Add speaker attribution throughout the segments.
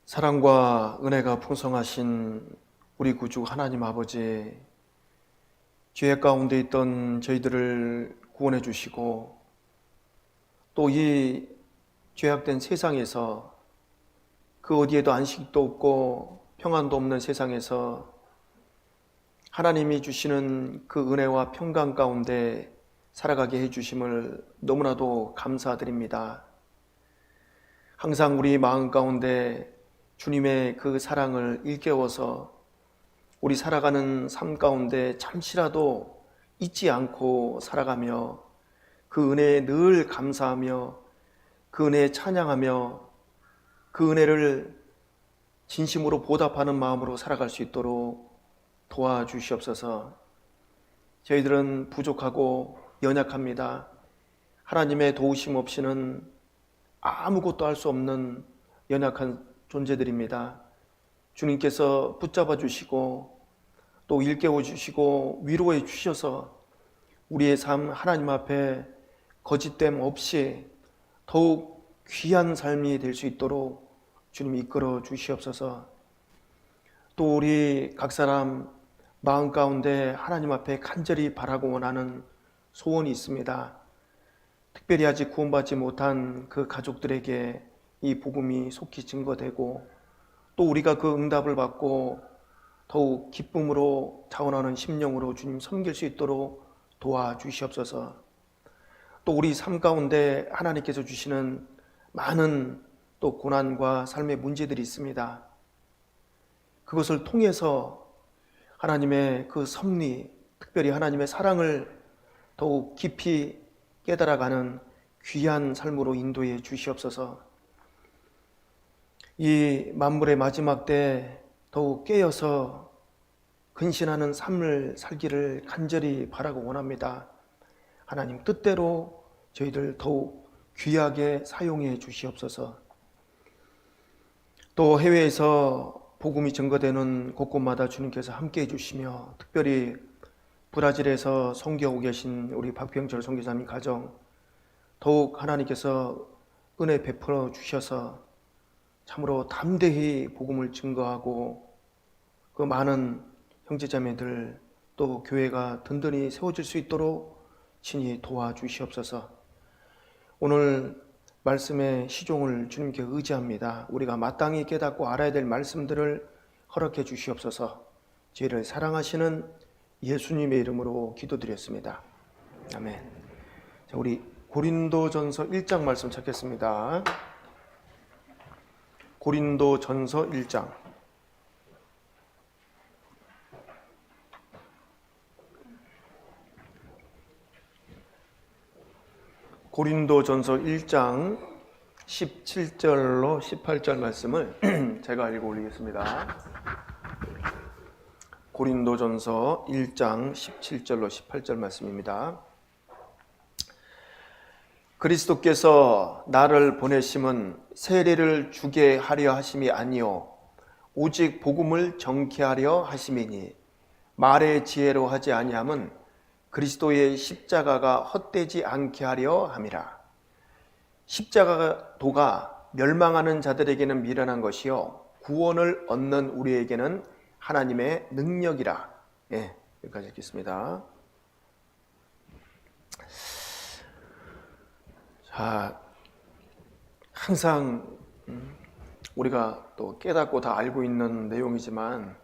Speaker 1: 사랑과 은혜가 풍성하신 우리 구주 하나님 아버지, 죄 가운데 있던 저희들을 구원해 주시고 또 이 죄악된 세상에서 그 어디에도 안식도 없고 평안도 없는 세상에서 하나님이 주시는 그 은혜와 평강 가운데 살아가게 해주심을 너무나도 감사드립니다. 항상 우리 마음 가운데 주님의 그 사랑을 일깨워서 우리 살아가는 삶 가운데 잠시라도 잊지 않고 살아가며 그 은혜에 늘 감사하며 그 은혜에 찬양하며 그 은혜를 진심으로 보답하는 마음으로 살아갈 수 있도록 도와주시옵소서. 저희들은 부족하고 연약합니다. 하나님의 도우심 없이는 아무것도 할 수 없는 연약한 존재들입니다. 주님께서 붙잡아 주시고 또 일깨워 주시고 위로해 주셔서 우리의 삶 하나님 앞에 거짓됨 없이 더욱 귀한 삶이 될 수 있도록 주님 이끌어 주시옵소서. 또 우리 각 사람 마음 가운데 하나님 앞에 간절히 바라고 원하는 소원이 있습니다. 특별히 아직 구원받지 못한 그 가족들에게 이 복음이 속히 증거되고 또 우리가 그 응답을 받고 더욱 기쁨으로 자원하는 심령으로 주님 섬길 수 있도록 도와주시옵소서. 또 우리 삶 가운데 하나님께서 주시는 많은 또 고난과 삶의 문제들이 있습니다. 그것을 통해서 하나님의 그 섭리, 특별히 하나님의 사랑을 더욱 깊이 깨달아가는 귀한 삶으로 인도해 주시옵소서. 이 만물의 마지막 때 더욱 깨어서 근신하는 삶을 살기를 간절히 바라고 원합니다. 하나님 뜻대로 저희들 더욱 귀하게 사용해 주시옵소서. 또 해외에서 복음이 증거되는 곳곳마다 주님께서 함께해 주시며 특별히 브라질에서 선교하고 계신 우리 박병철 선교사님 가정 더욱 하나님께서 은혜 베풀어 주셔서 참으로 담대히 복음을 증거하고 그 많은 형제자매들 또 교회가 든든히 세워질 수 있도록 친히 도와주시옵소서. 오늘 말씀의 시종을 주님께 의지합니다. 우리가 마땅히 깨닫고 알아야 될 말씀들을 허락해 주시옵소서. 저희를 사랑하시는 예수님의 이름으로 기도드렸습니다. 아멘. 자, 우리 고린도전서 1장 말씀 찾겠습니다. 고린도전서 1장. 고린도전서 1장 17절로 18절 말씀을 제가 읽어 올리겠습니다. 고린도전서 1장 17절로 18절 말씀입니다. 그리스도께서 나를 보내심은 세례를 주게 하려 하심이 아니요 오직 복음을 정케하려 하심이니 말의 지혜로 하지 아니함은 그리스도의 십자가가 헛되지 않게 하려 함이라. 십자가 도가 멸망하는 자들에게는 미련한 것이요 구원을 얻는 우리에게는 하나님의 능력이라. 예, 여기까지 읽겠습니다. 자, 항상 우리가 또 깨닫고 다 알고 있는 내용이지만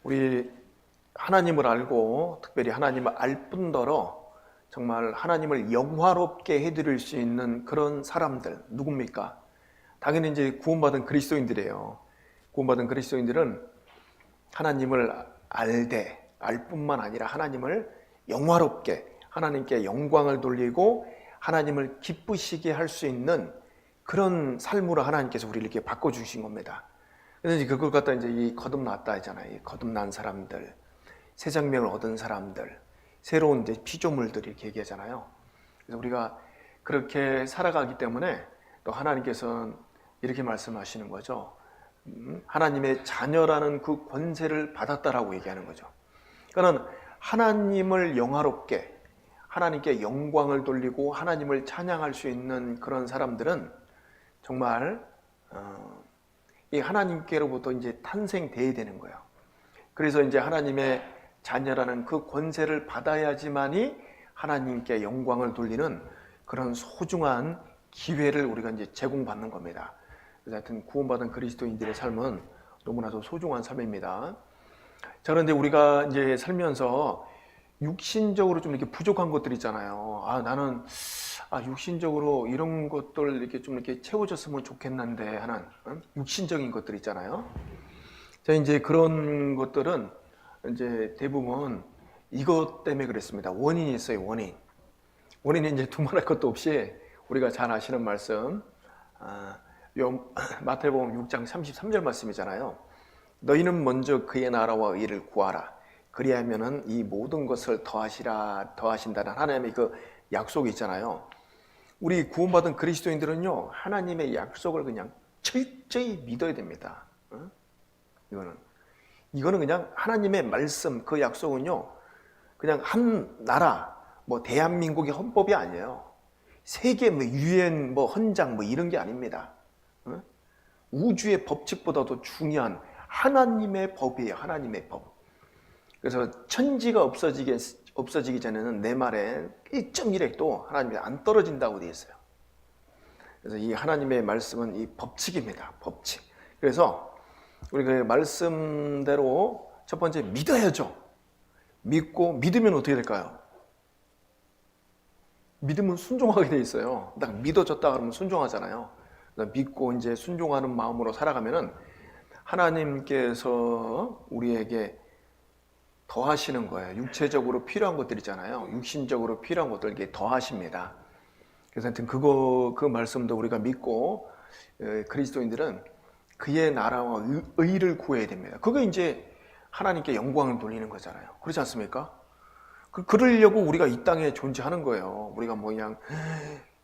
Speaker 1: 우리 하나님을 알고 특별히 하나님을 알 뿐더러 정말 하나님을 영화롭게 해드릴 수 있는 그런 사람들 누굽니까? 당연히 이제 구원받은 그리스도인들이에요. 구원받은 그리스도인들은 하나님을 알 뿐만 아니라 하나님을 영화롭게 하나님께 영광을 돌리고 하나님을 기쁘시게 할 수 있는 그런 삶으로 하나님께서 우리를 이렇게 바꿔주신 겁니다. 그래서 그걸 갖다 이제 이 거듭났다 하잖아요. 이 거듭난 사람들, 새 생명을 얻은 사람들, 새로운 이제 피조물들이 이렇게 얘기하잖아요. 그래서 우리가 그렇게 살아가기 때문에 또 하나님께서는 이렇게 말씀하시는 거죠. 하나님의 자녀라는 그 권세를 받았다라고 얘기하는 거죠. 그러니까 하나님을 영화롭게 하나님께 영광을 돌리고 하나님을 찬양할 수 있는 그런 사람들은 정말 이 하나님께로부터 이제 탄생돼야 되는 거예요. 그래서 이제 하나님의 자녀라는 그 권세를 받아야지만이 하나님께 영광을 돌리는 그런 소중한 기회를 우리가 이제 제공받는 겁니다. 그래서 하여튼 구원받은 그리스도인들의 삶은 너무나도 소중한 삶입니다. 자, 그런데 우리가 이제 살면서 육신적으로 좀 이렇게 부족한 것들 있잖아요. 나는 육신적으로 이런 것들 이렇게 좀 이렇게 채워졌으면 좋겠는데 하는 육신적인 것들 있잖아요. 자, 이제 그런 것들은 이제 대부분 이것 때문에 그랬습니다. 원인이 있어요, 원인. 원인이 이제 두말할 것도 없이 우리가 잘 아시는 말씀, 마태복음 6장 33절 말씀이잖아요. 너희는 먼저 그의 나라와 의를 구하라. 그리하면은 이 모든 것을 더하신다는 하나님의 그 약속이 있잖아요. 우리 구원받은 그리스도인들은요, 하나님의 약속을 그냥 철저히 믿어야 됩니다. 이거는 그냥 하나님의 말씀, 그 약속은요, 그냥 한 나라, 뭐 대한민국의 헌법이 아니에요. 세계 뭐 유엔 뭐 헌장 뭐 이런 게 아닙니다. 우주의 법칙보다도 중요한 하나님의 법이에요. 하나님의 법. 그래서 천지가 없어지기 전에는 내 말에 1.1핵도 하나님이 안 떨어진다고 되어 있어요. 그래서 이 하나님의 말씀은 이 법칙입니다. 법칙. 그래서 우리 그 말씀대로 첫 번째 믿어야죠. 믿고 믿으면 어떻게 될까요? 믿으면 순종하게 돼 있어요. 딱 믿어졌다 그러면 순종하잖아요. 믿고 이제 순종하는 마음으로 살아가면은 하나님께서 우리에게 더하시는 거예요. 육체적으로 필요한 것들 있잖아요. 육신적으로 필요한 것들 이렇게 더하십니다. 그래서 하여튼 그 말씀도 우리가 믿고 그리스도인들은 그의 나라와 의를 구해야 됩니다. 그게 이제 하나님께 영광을 돌리는 거잖아요. 그렇지 않습니까? 그러려고 우리가 이 땅에 존재하는 거예요. 우리가 뭐 그냥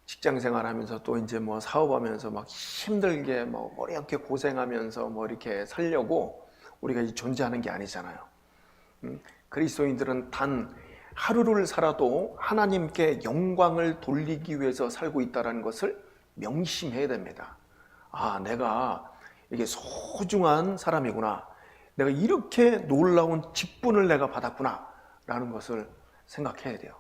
Speaker 1: 직장 생활하면서 또 이제 뭐 사업하면서 막 힘들게 뭐 어렵게 고생하면서 뭐 이렇게 살려고 우리가 존재하는 게 아니잖아요. 그리스도인들은 단 하루를 살아도 하나님께 영광을 돌리기 위해서 살고 있다는 것을 명심해야 됩니다. 내가 이게 소중한 사람이구나. 내가 이렇게 놀라운 직분을 내가 받았구나. 라는 것을 생각해야 돼요.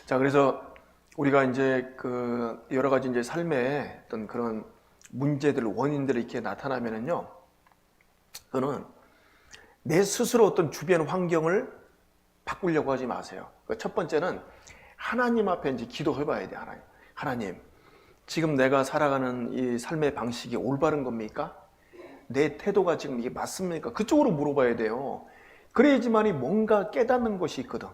Speaker 1: 자, 그래서 우리가 이제 그 여러 가지 이제 삶의 어떤 그런 문제들, 원인들이 이렇게 나타나면은요, 그거는 내 스스로 어떤 주변 환경을 바꾸려고 하지 마세요. 첫 번째는 하나님 앞에 이제 기도해 봐야 돼요. 하나님, 지금 내가 살아가는 이 삶의 방식이 올바른 겁니까? 내 태도가 지금 이게 맞습니까? 그쪽으로 물어봐야 돼요. 그래야지만이 뭔가 깨닫는 것이 있거든.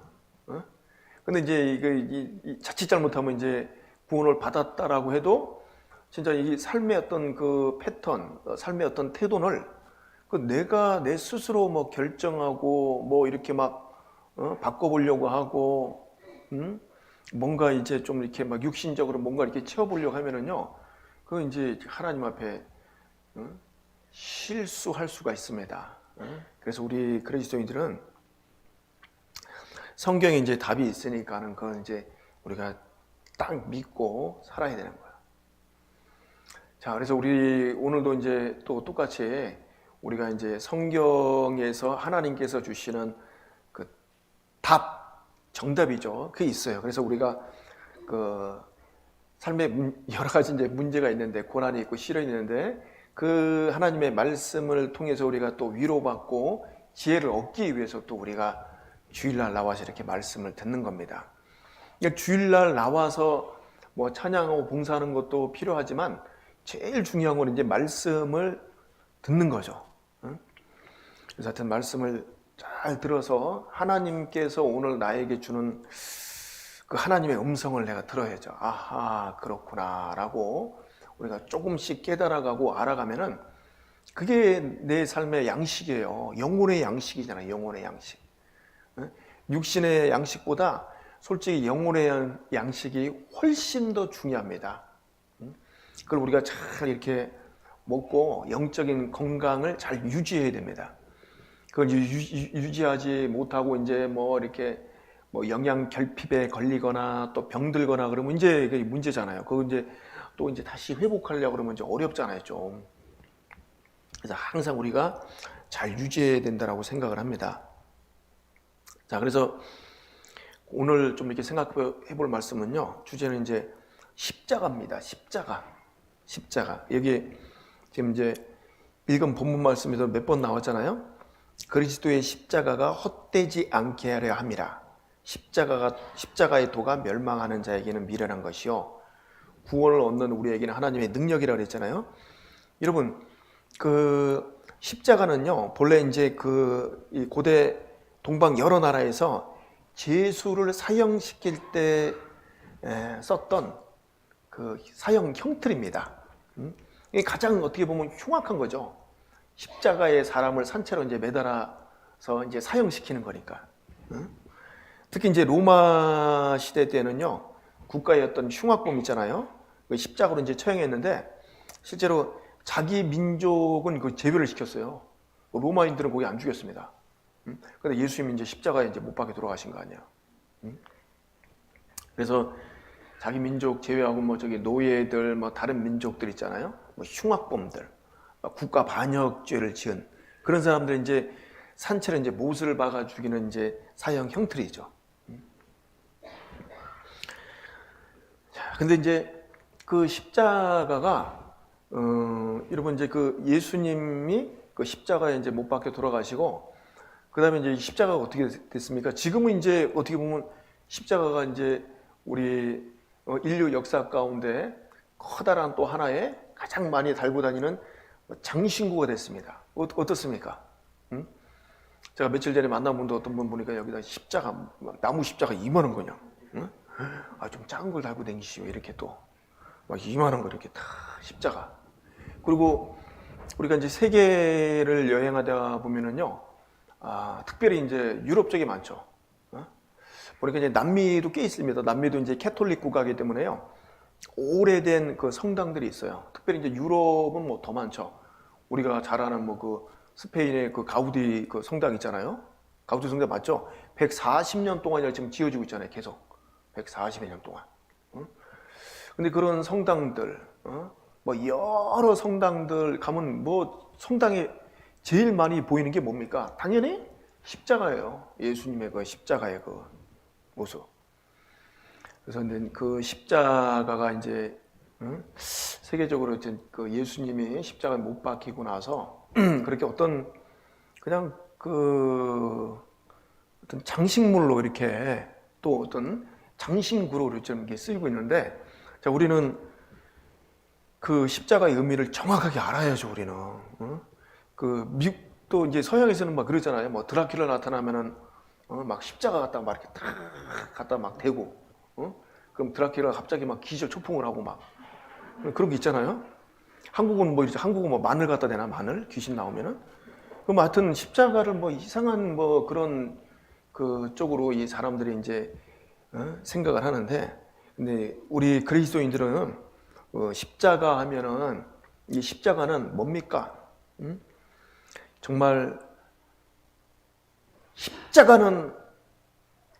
Speaker 1: 근데 이제 이게 자칫 잘못하면 이제 구원을 받았다라고 해도 진짜 이 삶의 어떤 그 패턴, 삶의 어떤 태도를 내가 내 스스로 뭐 결정하고 뭐 이렇게 막 바꿔보려고 하고 뭔가 이제 좀 이렇게 막 육신적으로 뭔가 이렇게 채워보려고 하면은요, 그건 이제 하나님 앞에 실수할 수가 있습니다. 그래서 우리 그리스도인들은 성경에 이제 답이 있으니까는 그건 이제 우리가 딱 믿고 살아야 되는 거예요. 자, 그래서 우리 오늘도 이제 또 똑같이 우리가 이제 성경에서 하나님께서 주시는 그 답, 정답이죠. 그게 있어요. 그래서 우리가 그 삶에 여러 가지 이제 문제가 있는데, 고난이 있고 시련이 있는데, 그 하나님의 말씀을 통해서 우리가 또 위로받고 지혜를 얻기 위해서 또 우리가 주일날 나와서 이렇게 말씀을 듣는 겁니다. 그러니까 주일날 나와서 뭐 찬양하고 봉사하는 것도 필요하지만 제일 중요한 건 이제 말씀을 듣는 거죠. 그래서 하여튼 말씀을 잘 들어서 하나님께서 오늘 나에게 주는 그 하나님의 음성을 내가 들어야죠. 아하, 그렇구나 라고 우리가 조금씩 깨달아가고 알아가면은 그게 내 삶의 양식이에요. 영혼의 양식이잖아요. 영혼의 양식. 육신의 양식보다 솔직히 영혼의 양식이 훨씬 더 중요합니다. 그걸 우리가 잘 이렇게 먹고 영적인 건강을 잘 유지해야 됩니다. 그걸 유지하지 못하고 이제 뭐 이렇게 뭐 영양 결핍에 걸리거나 또 병들거나 그러면 이제 이게 문제잖아요. 그거 이제 또 이제 다시 회복하려고 그러면 이제 어렵잖아요, 좀. 그래서 항상 우리가 잘 유지해야 된다라고 생각을 합니다. 자, 그래서 오늘 좀 이렇게 생각해 볼 말씀은요, 주제는 이제 십자가입니다. 십자가. 여기 지금 이제 읽은 본문 말씀에서 몇 번 나왔잖아요. 그리스도의 십자가가 헛되지 않게 하려 함이라. 십자가의 도가 멸망하는 자에게는 미련한 것이요, 구원을 얻는 우리에게는 하나님의 능력이라고 그랬잖아요. 여러분, 그 십자가는요, 본래 이제 이 고대 동방 여러 나라에서 제수를 사형시킬 때 썼던 그 사형 형틀입니다. 이게 가장 어떻게 보면 흉악한 거죠. 십자가에 사람을 산채로 이제 매달아서 이제 사형시키는 거니까. 특히 이제 로마 시대 때는요, 국가의 어떤 흉악범 있잖아요. 그 십자가로 이제 처형했는데 실제로 자기 민족은 그 제외를 시켰어요. 로마인들은 거기 안 죽였습니다. 근데 예수님이 이제 십자가에 이제 못 박혀 돌아가신 거 아니에요. 그래서 자기 민족 제외하고 뭐 저기 노예들, 뭐 다른 민족들 있잖아요. 뭐 흉악범들, 국가 반역죄를 지은 그런 사람들 이제 산채로 이제 못을 박아 죽이는 이제 사형 형틀이죠. 자, 근데 이제 그 십자가가 여러분 이제 그 예수님이 그 십자가에 이제 못 박혀 돌아가시고, 그 다음에 이제 십자가가 어떻게 됐습니까? 지금은 이제 어떻게 보면 십자가가 이제 우리 인류 역사 가운데 커다란 또 하나의 가장 많이 달고 다니는 장신구가 됐습니다. 어떻습니까? 제가 며칠 전에 만난 분도 어떤 분 보니까 여기다 십자가, 나무 십자가 이만한 거냐? 좀 작은 걸 달고 다니시오. 이렇게 또 막 이만한 거 이렇게 다 십자가. 그리고 우리가 이제 세계를 여행하다 보면은요, 특별히 이제 유럽 쪽에 많죠. 보니까 이제 남미도 꽤 있습니다. 남미도 이제 캐톨릭 국가이기 때문에요, 오래된 그 성당들이 있어요. 특별히 이제 유럽은 뭐 더 많죠. 우리가 잘 아는 뭐 그 스페인의 그 가우디 그 성당 있잖아요. 가우디 성당 맞죠? 140년 동안 지금 지어지고 있잖아요. 계속 140년 동안. 근데 그런 성당들, 뭐 여러 성당들 가면 뭐 성당에 제일 많이 보이는 게 뭡니까? 당연히 십자가예요. 예수님의 그 십자가의 그 모습. 그래서 이제 그 십자가가 이제 세계적으로 이제 그 예수님이 십자가에 못 박히고 나서 그렇게 어떤 그냥 그 어떤 장식물로 이렇게 또 어떤 장신구로 이렇게 쓰이고 있는데, 자, 우리는 그 십자가의 의미를 정확하게 알아야죠. 우리는 그 미국도 이제 서양에서는 막 그러잖아요. 뭐 드라큘라 나타나면은 막 십자가 갖다 막 이렇게 탁 갖다 막 대고, 그럼 드라큘라가 갑자기 막 기절 초풍을 하고 막 그런 게 있잖아요. 한국은 뭐 이렇게 한국은 뭐 마늘 갖다 대나, 마늘 귀신 나오면은. 그럼 하여튼 십자가를 뭐 이상한 뭐 그런 그 쪽으로 이 사람들이 이제 생각을 하는데, 근데 우리 그리스도인들은 십자가 하면은 이 십자가는 뭡니까? 정말 십자가는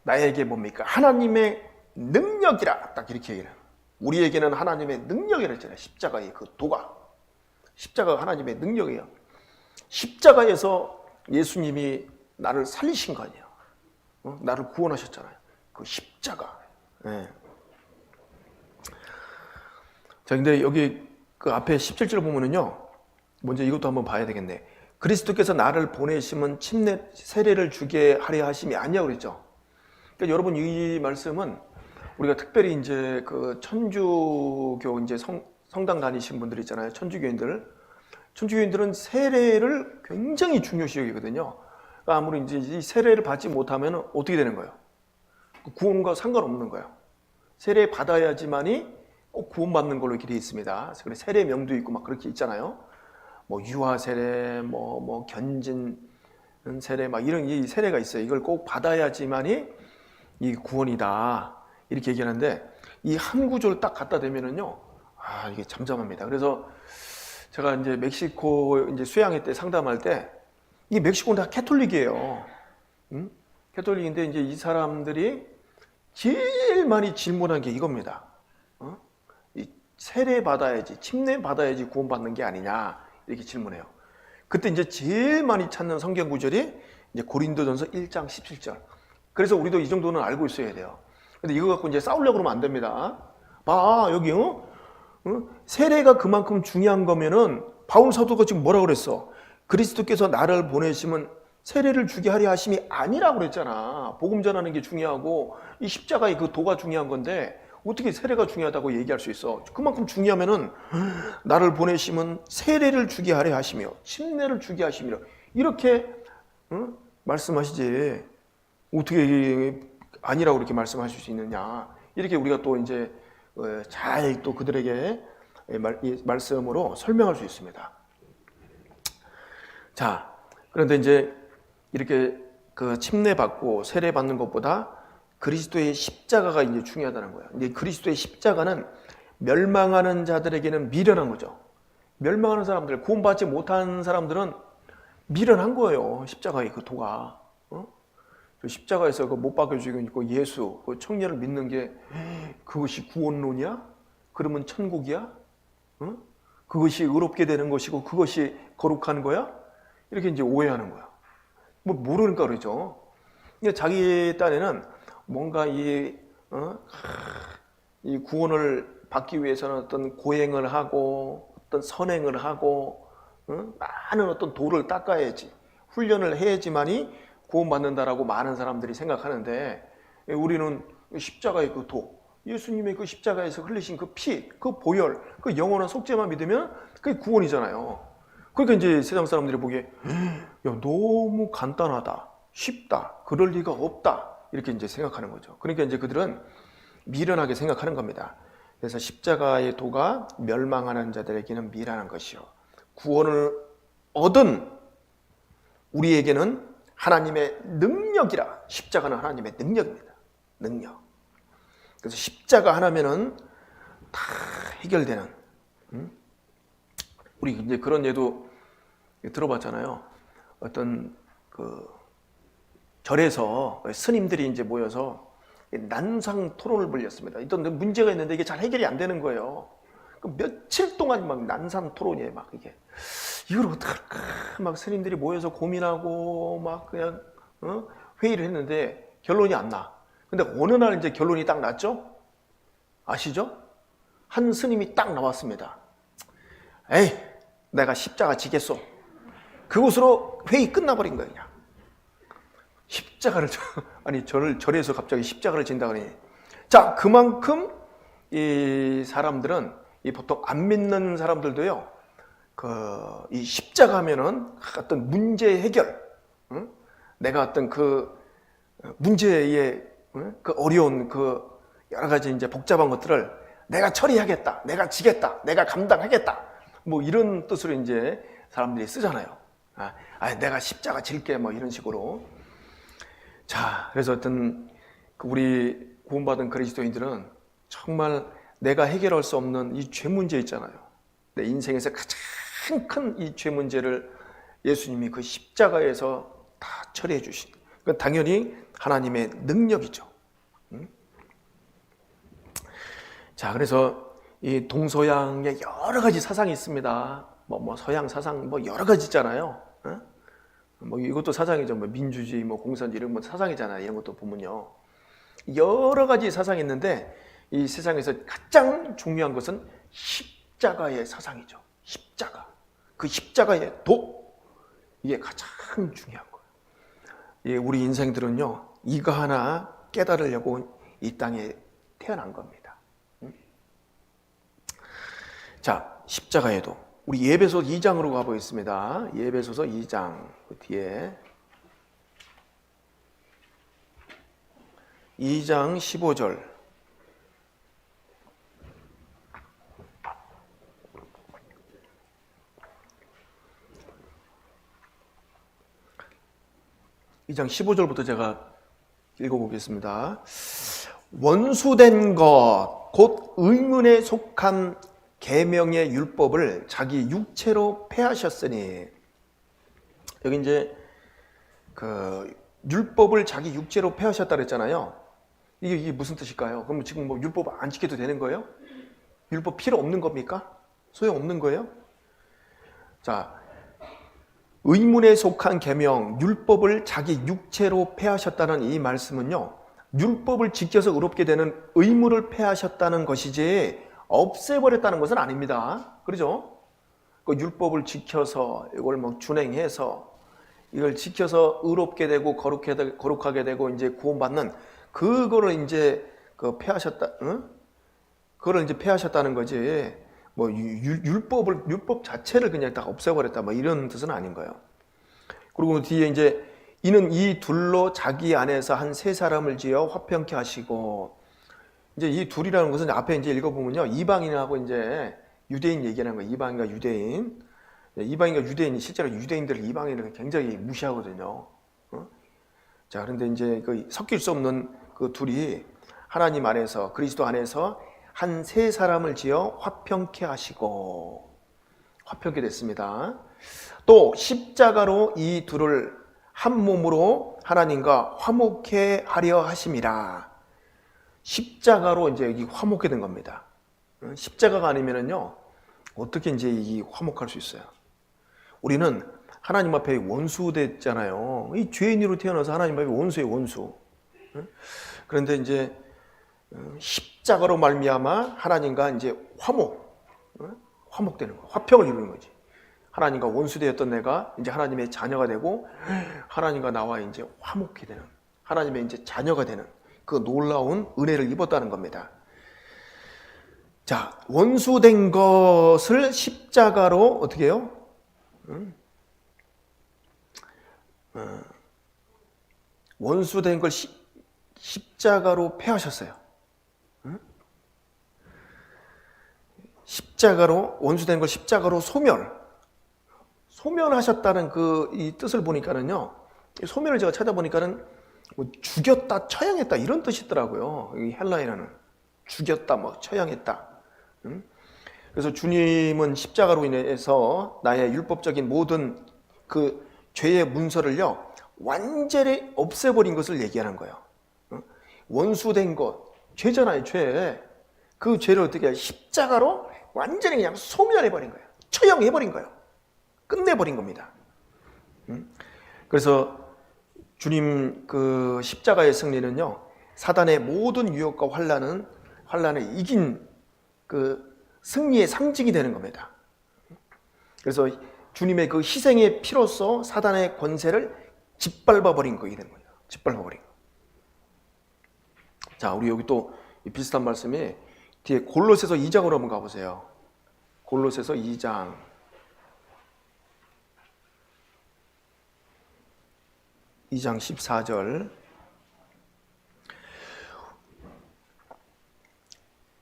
Speaker 1: 나에게 뭡니까? 하나님의 능력이라, 딱 이렇게 얘기해요. 우리에게는 하나님의 능력이라 했잖아요. 십자가의 그 도가. 십자가가 하나님의 능력이에요. 십자가에서 예수님이 나를 살리신 거 아니에요. 나를 구원하셨잖아요. 그 십자가. 네. 자, 근데 여기 그 앞에 17절 보면은요, 먼저 이것도 한번 봐야 되겠네. 그리스도께서 나를 보내심은 세례를 주게 하려 하심이 아니냐고 그랬죠. 그러니까 여러분, 이 말씀은 우리가 특별히 이제 그 천주교 이제 성당 다니신 분들 있잖아요. 천주교인들은 세례를 굉장히 중요시 여기거든요. 그러니까 아무리 이제 이 세례를 받지 못하면 어떻게 되는 거예요? 구원과 상관없는 거예요. 세례 받아야지만이 구원받는 걸로 이렇게 되어 있습니다. 그래서 세례명도 있고 막 그렇게 있잖아요. 뭐 유아 세례, 뭐 견진 세례, 막 이런 이 세례가 있어요. 이걸 꼭 받아야지만이 이 구원이다, 이렇게 얘기하는데, 이 한 구절 딱 갖다 대면은요, 이게 잠잠합니다. 그래서 제가 이제 멕시코 이제 수양회 때 상담할 때, 이 멕시코는 다 캐톨릭이에요. 캐톨릭인데 이제 이 사람들이 제일 많이 질문한 게 이겁니다. 이 세례 받아야지, 침례 받아야지 구원받는 게 아니냐, 이렇게 질문해요. 그때 이제 제일 많이 찾는 성경 구절이 이제 고린도전서 1장 17절. 그래서 우리도 이 정도는 알고 있어야 돼요. 근데 이거 갖고 이제 싸우려고 그러면 안 됩니다. 봐, 여기, 세례가 그만큼 중요한 거면은 바울 사도가 지금 뭐라고 그랬어? 그리스도께서 나를 보내시면 세례를 주게 하려 하심이 아니라고 그랬잖아. 복음 전하는 게 중요하고 이 십자가의 그 도가 중요한 건데 어떻게 세례가 중요하다고 얘기할 수 있어? 그만큼 중요하면은 나를 보내시면 세례를 주게 하려 하시며 침례를 주게 하시며 이렇게 말씀하시지. 어떻게 아니라고 이렇게 말씀하실 수 있느냐? 이렇게 우리가 또 이제 잘 또 그들에게 이 말씀으로 설명할 수 있습니다. 자, 그런데 이제 이렇게 그 침례 받고 세례 받는 것보다 그리스도의 십자가가 이제 중요하다는 거예요. 이제 그리스도의 십자가는 멸망하는 자들에게는 미련한 거죠. 멸망하는 사람들, 구원받지 못한 사람들은 미련한 거예요. 십자가의 그 도가. 그 십자가에서 그 못 박혀 죽이고 예수, 그 청년을 믿는 게 그것이 구원론이야? 그러면 천국이야? 그것이 의롭게 되는 것이고 그것이 거룩한 거야? 이렇게 이제 오해하는 거야. 뭐 모르니까 그러죠. 근데 자기 딴에는 뭔가 이 구원을 받기 위해서는 어떤 고행을 하고 어떤 선행을 하고 많은 어떤 도를 닦아야지, 훈련을 해야지만이 구원받는다라고 많은 사람들이 생각하는데 우리는 십자가의 그 도, 예수님의 그 십자가에서 흘리신 그 피, 그 보혈, 그 영원한 속죄만 믿으면 그게 구원이잖아요. 그러니까 이제 세상 사람들이 보기에 야, 너무 간단하다, 쉽다, 그럴 리가 없다 이렇게 이제 생각하는 거죠. 그러니까 이제 그들은 미련하게 생각하는 겁니다. 그래서 십자가의 도가 멸망하는 자들에게는 미련한 것이요, 구원을 얻은 우리에게는 하나님의 능력이라. 십자가는 하나님의 능력입니다. 능력. 그래서 십자가 하나면은 다 해결되는. 우리 이제 그런 예도 들어봤잖아요. 어떤 그 절에서 스님들이 이제 모여서 난상 토론을 벌였습니다. 어떤 문제가 있는데 이게 잘 해결이 안 되는 거예요. 며칠 동안 막 난상 토론이에요. 막 이게 이걸 어떡할까? 막 스님들이 모여서 고민하고 막 그냥 회의를 했는데 결론이 안 나. 근데 어느 날 이제 결론이 딱 났죠? 아시죠? 한 스님이 딱 나왔습니다. 에이, 내가 십자가 지겠소. 그것으로 회의 끝나버린 거예요. 그냥. 십자가를 아니 절에서 갑자기 십자가를 진다 그러니. 자, 그만큼 이 사람들은 이 보통 안 믿는 사람들도요. 이 십자가 하면은 어떤 문제 해결, 내가 어떤 그 문제의 그 어려운 그 여러 가지 이제 복잡한 것들을 내가 처리하겠다, 내가 지겠다, 내가 감당하겠다, 뭐 이런 뜻으로 이제 사람들이 쓰잖아요. 내가 십자가 질게 뭐 이런 식으로. 자, 그래서 어떤 우리 구원받은 그리스도인들은 정말 내가 해결할 수 없는 이 죄 문제 있잖아요. 내 인생에서 가장 큰 이 죄 문제를 예수님이 그 십자가에서 다 처리해 주신. 그건 당연히 하나님의 능력이죠. 자, 그래서 이 동서양에 여러 가지 사상이 있습니다. 뭐 서양 사상 뭐 여러 가지 있잖아요. 뭐 이것도 사상이죠. 뭐 민주주의, 뭐 공산주의 이런 거 사상이잖아요. 이런 것도 보면요. 여러 가지 사상이 있는데 이 세상에서 가장 중요한 것은 십자가의 사상이죠. 십자가. 그 십자가의 도. 이게 가장 중요한 거예요. 예, 우리 인생들은요, 이거 하나 깨달으려고 이 땅에 태어난 겁니다. 자, 십자가의 도. 우리 예배소 2장으로 가보겠습니다. 예배소서 2장 그 뒤에 2장 15절. 이 장 15절부터 제가 읽어보겠습니다. 원수된 것, 곧 의문에 속한 계명의 율법을 자기 육체로 폐하셨으니. 여기 이제 그 율법을 자기 육체로 폐하셨다 그랬잖아요. 이게 무슨 뜻일까요? 그럼 지금 뭐 율법 안 지켜도 되는 거예요? 율법 필요 없는 겁니까? 소용 없는 거예요? 자, 의문에 속한 계명, 율법을 자기 육체로 폐하셨다는 이 말씀은요, 율법을 지켜서 의롭게 되는 의무를 폐하셨다는 것이지 없애버렸다는 것은 아닙니다. 그렇죠? 그 율법을 지켜서 이걸 뭐 준행해서 이걸 지켜서 의롭게 되고 거룩하게 되고 이제 구원받는 그거를 이제 그 폐하셨다, 응? 그거를 이제 폐하셨다는 거지. 뭐 율법 자체를 그냥 다 없애버렸다 뭐 이런 뜻은 아닌 거예요. 그리고 뒤에 이제 이는 이 둘로 자기 안에서 한 세 사람을 지어 화평케 하시고, 이제 이 둘이라는 것은 앞에 이제 읽어보면요, 이방인하고 이제 유대인 얘기하는 거예요. 이방인과 유대인. 이방인과 유대인이 실제로 유대인들을 이방인을 굉장히 무시하거든요. 자, 그런데 이제 그 섞일 수 없는 그 둘이 하나님 안에서, 그리스도 안에서 한 세 사람을 지어 화평케 하시고, 화평케 됐습니다. 또 십자가로 이 둘을 한 몸으로 하나님과 화목케 하려 하심이라. 십자가로 이제 이 화목케 된 겁니다. 십자가가 아니면은요, 어떻게 이제 이 화목할 수 있어요? 우리는 하나님 앞에 원수 됐잖아요. 이 죄인으로 태어나서 하나님 앞에 원수예요, 원수. 그런데 이제 십자가로 말미암아 하나님과 이제 화목되는 거, 화평을 이루는 거지. 하나님과 원수되었던 내가 이제 하나님의 자녀가 되고 하나님과 나와 이제 화목이 되는, 하나님의 이제 자녀가 되는 그 놀라운 은혜를 입었다는 겁니다. 자, 원수된 것을 십자가로 어떻게 해요? 원수된 걸 십자가로 폐하셨어요. 십자가로, 원수된 걸 십자가로 소멸하셨다는 그 이 뜻을 보니까는요, 소멸을 제가 찾아보니까는 뭐 죽였다, 처형했다 이런 뜻이더라고요. 이 헬라어에는 죽였다, 뭐 처형했다. 그래서 주님은 십자가로 인해서 나의 율법적인 모든 그 죄의 문서를요 완전히 없애버린 것을 얘기하는 거예요. 원수된 것, 죄잖아요, 죄. 그 죄를 어떻게 해요? 십자가로 완전히 그냥 소멸해버린 거예요. 처형해버린 거예요. 끝내버린 겁니다. 그래서 주님 그 십자가의 승리는요, 사단의 모든 유혹과 환란을 이긴 그 승리의 상징이 되는 겁니다. 그래서 주님의 그 희생의 피로써 사단의 권세를 짓밟아버린 거게 되는 거예요. 짓밟아버린 거. 자, 우리 여기 또 비슷한 말씀이 뒤에 골로새서 2장으로 한번 가보세요. 골로새서 2장. (2장) 14절.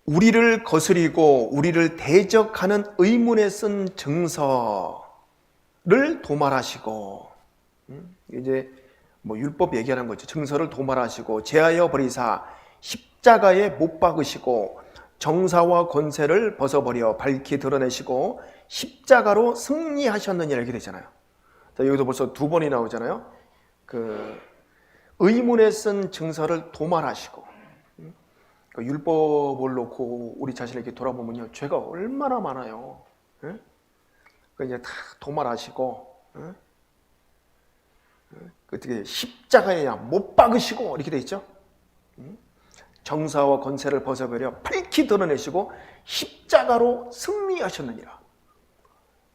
Speaker 1: 우리를 거스리고 우리를 대적하는 의문에 쓴 증서를 도말하시고, 이제 뭐 율법 얘기하는 거죠. 증서를 도말하시고 제하여 버리사 십자가에 못 박으시고 정사와 권세를 벗어버려 밝히 드러내시고 십자가로 승리하셨느니라 이렇게 되잖아요. 자, 여기도 벌써 두 번이 나오잖아요. 그 의문에 쓴 증서를 도말하시고, 그 율법을 놓고 우리 자신에게 돌아보면요, 죄가 얼마나 많아요. 그 이제 다 도말하시고, 어떻게 십자가에 못 박으시고 이렇게 돼 있죠. 정사와 권세를 벗어버려 밝히 드러내시고 십자가로 승리하셨느니라.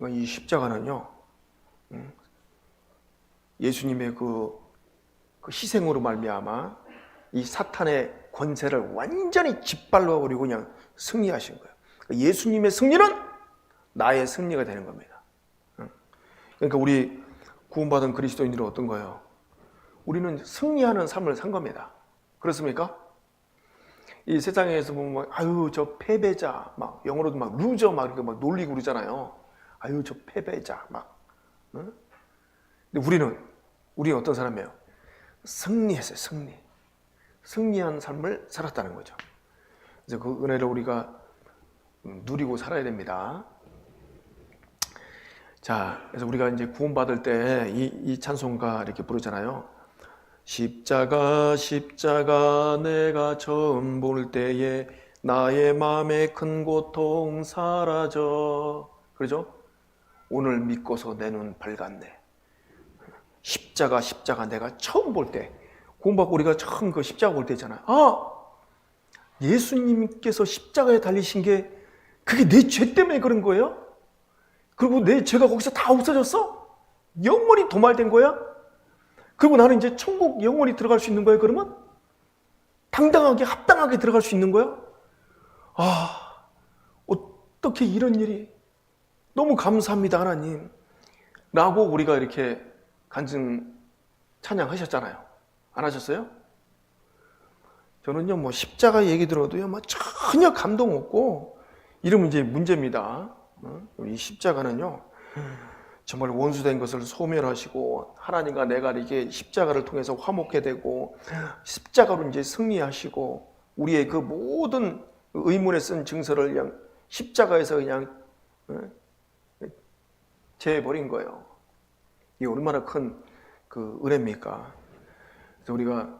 Speaker 1: 이 십자가는요, 예수님의 그 희생으로 말미암아 이 사탄의 권세를 완전히 짓밟아버리고 그냥 승리하신 거예요. 예수님의 승리는 나의 승리가 되는 겁니다. 그러니까 우리 구원받은 그리스도인들은 어떤 거예요? 우리는 승리하는 삶을 산 겁니다. 그렇습니까? 이 세상에서 보면 아유 저 패배자, 막 영어로도 막 루저 막 이렇게 막 놀리고 그러잖아요. 아유 저 패배자 막. 근데 우리는 어떤 사람이에요? 승리했어요. 승리한 삶을 살았다는 거죠. 그래서 그 은혜를 우리가 누리고 살아야 됩니다. 자, 그래서 우리가 이제 구원받을 때 이 찬송가 이렇게 부르잖아요. 십자가 십자가 내가 처음 볼 때에 나의 마음의 큰 고통 사라져. 그러죠? 오늘 믿고서 내 눈 밝았네. 십자가 내가 처음 볼 때, 구원받고 우리가 처음 그 십자가 볼 때 있잖아요. 아, 예수님께서 십자가에 달리신 게 그게 내 죄 때문에 그런 거예요? 그리고 내 죄가 거기서 다 없어졌어? 영원히 도말된 거야? 그리고 나는 이제 천국 영원히 들어갈 수 있는 거예요, 그러면? 당당하게, 합당하게 들어갈 수 있는 거야? 아, 어떻게 이런 일이. 너무 감사합니다, 하나님. 라고 우리가 이렇게 간증 찬양하셨잖아요. 안 하셨어요? 저는요, 뭐 십자가 얘기 들어도요, 뭐 전혀 감동 없고 이러면 이제 문제입니다. 이 십자가는요, 정말 원수된 것을 소멸하시고 하나님과 내가 이렇게 십자가를 통해서 화목해 되고 십자가로 이제 승리하시고 우리의 그 모든 의문에 쓴 증서를 그냥 십자가에서 그냥 제해버린 거예요. 이게 얼마나 큰 그 은혜입니까? 그래서 우리가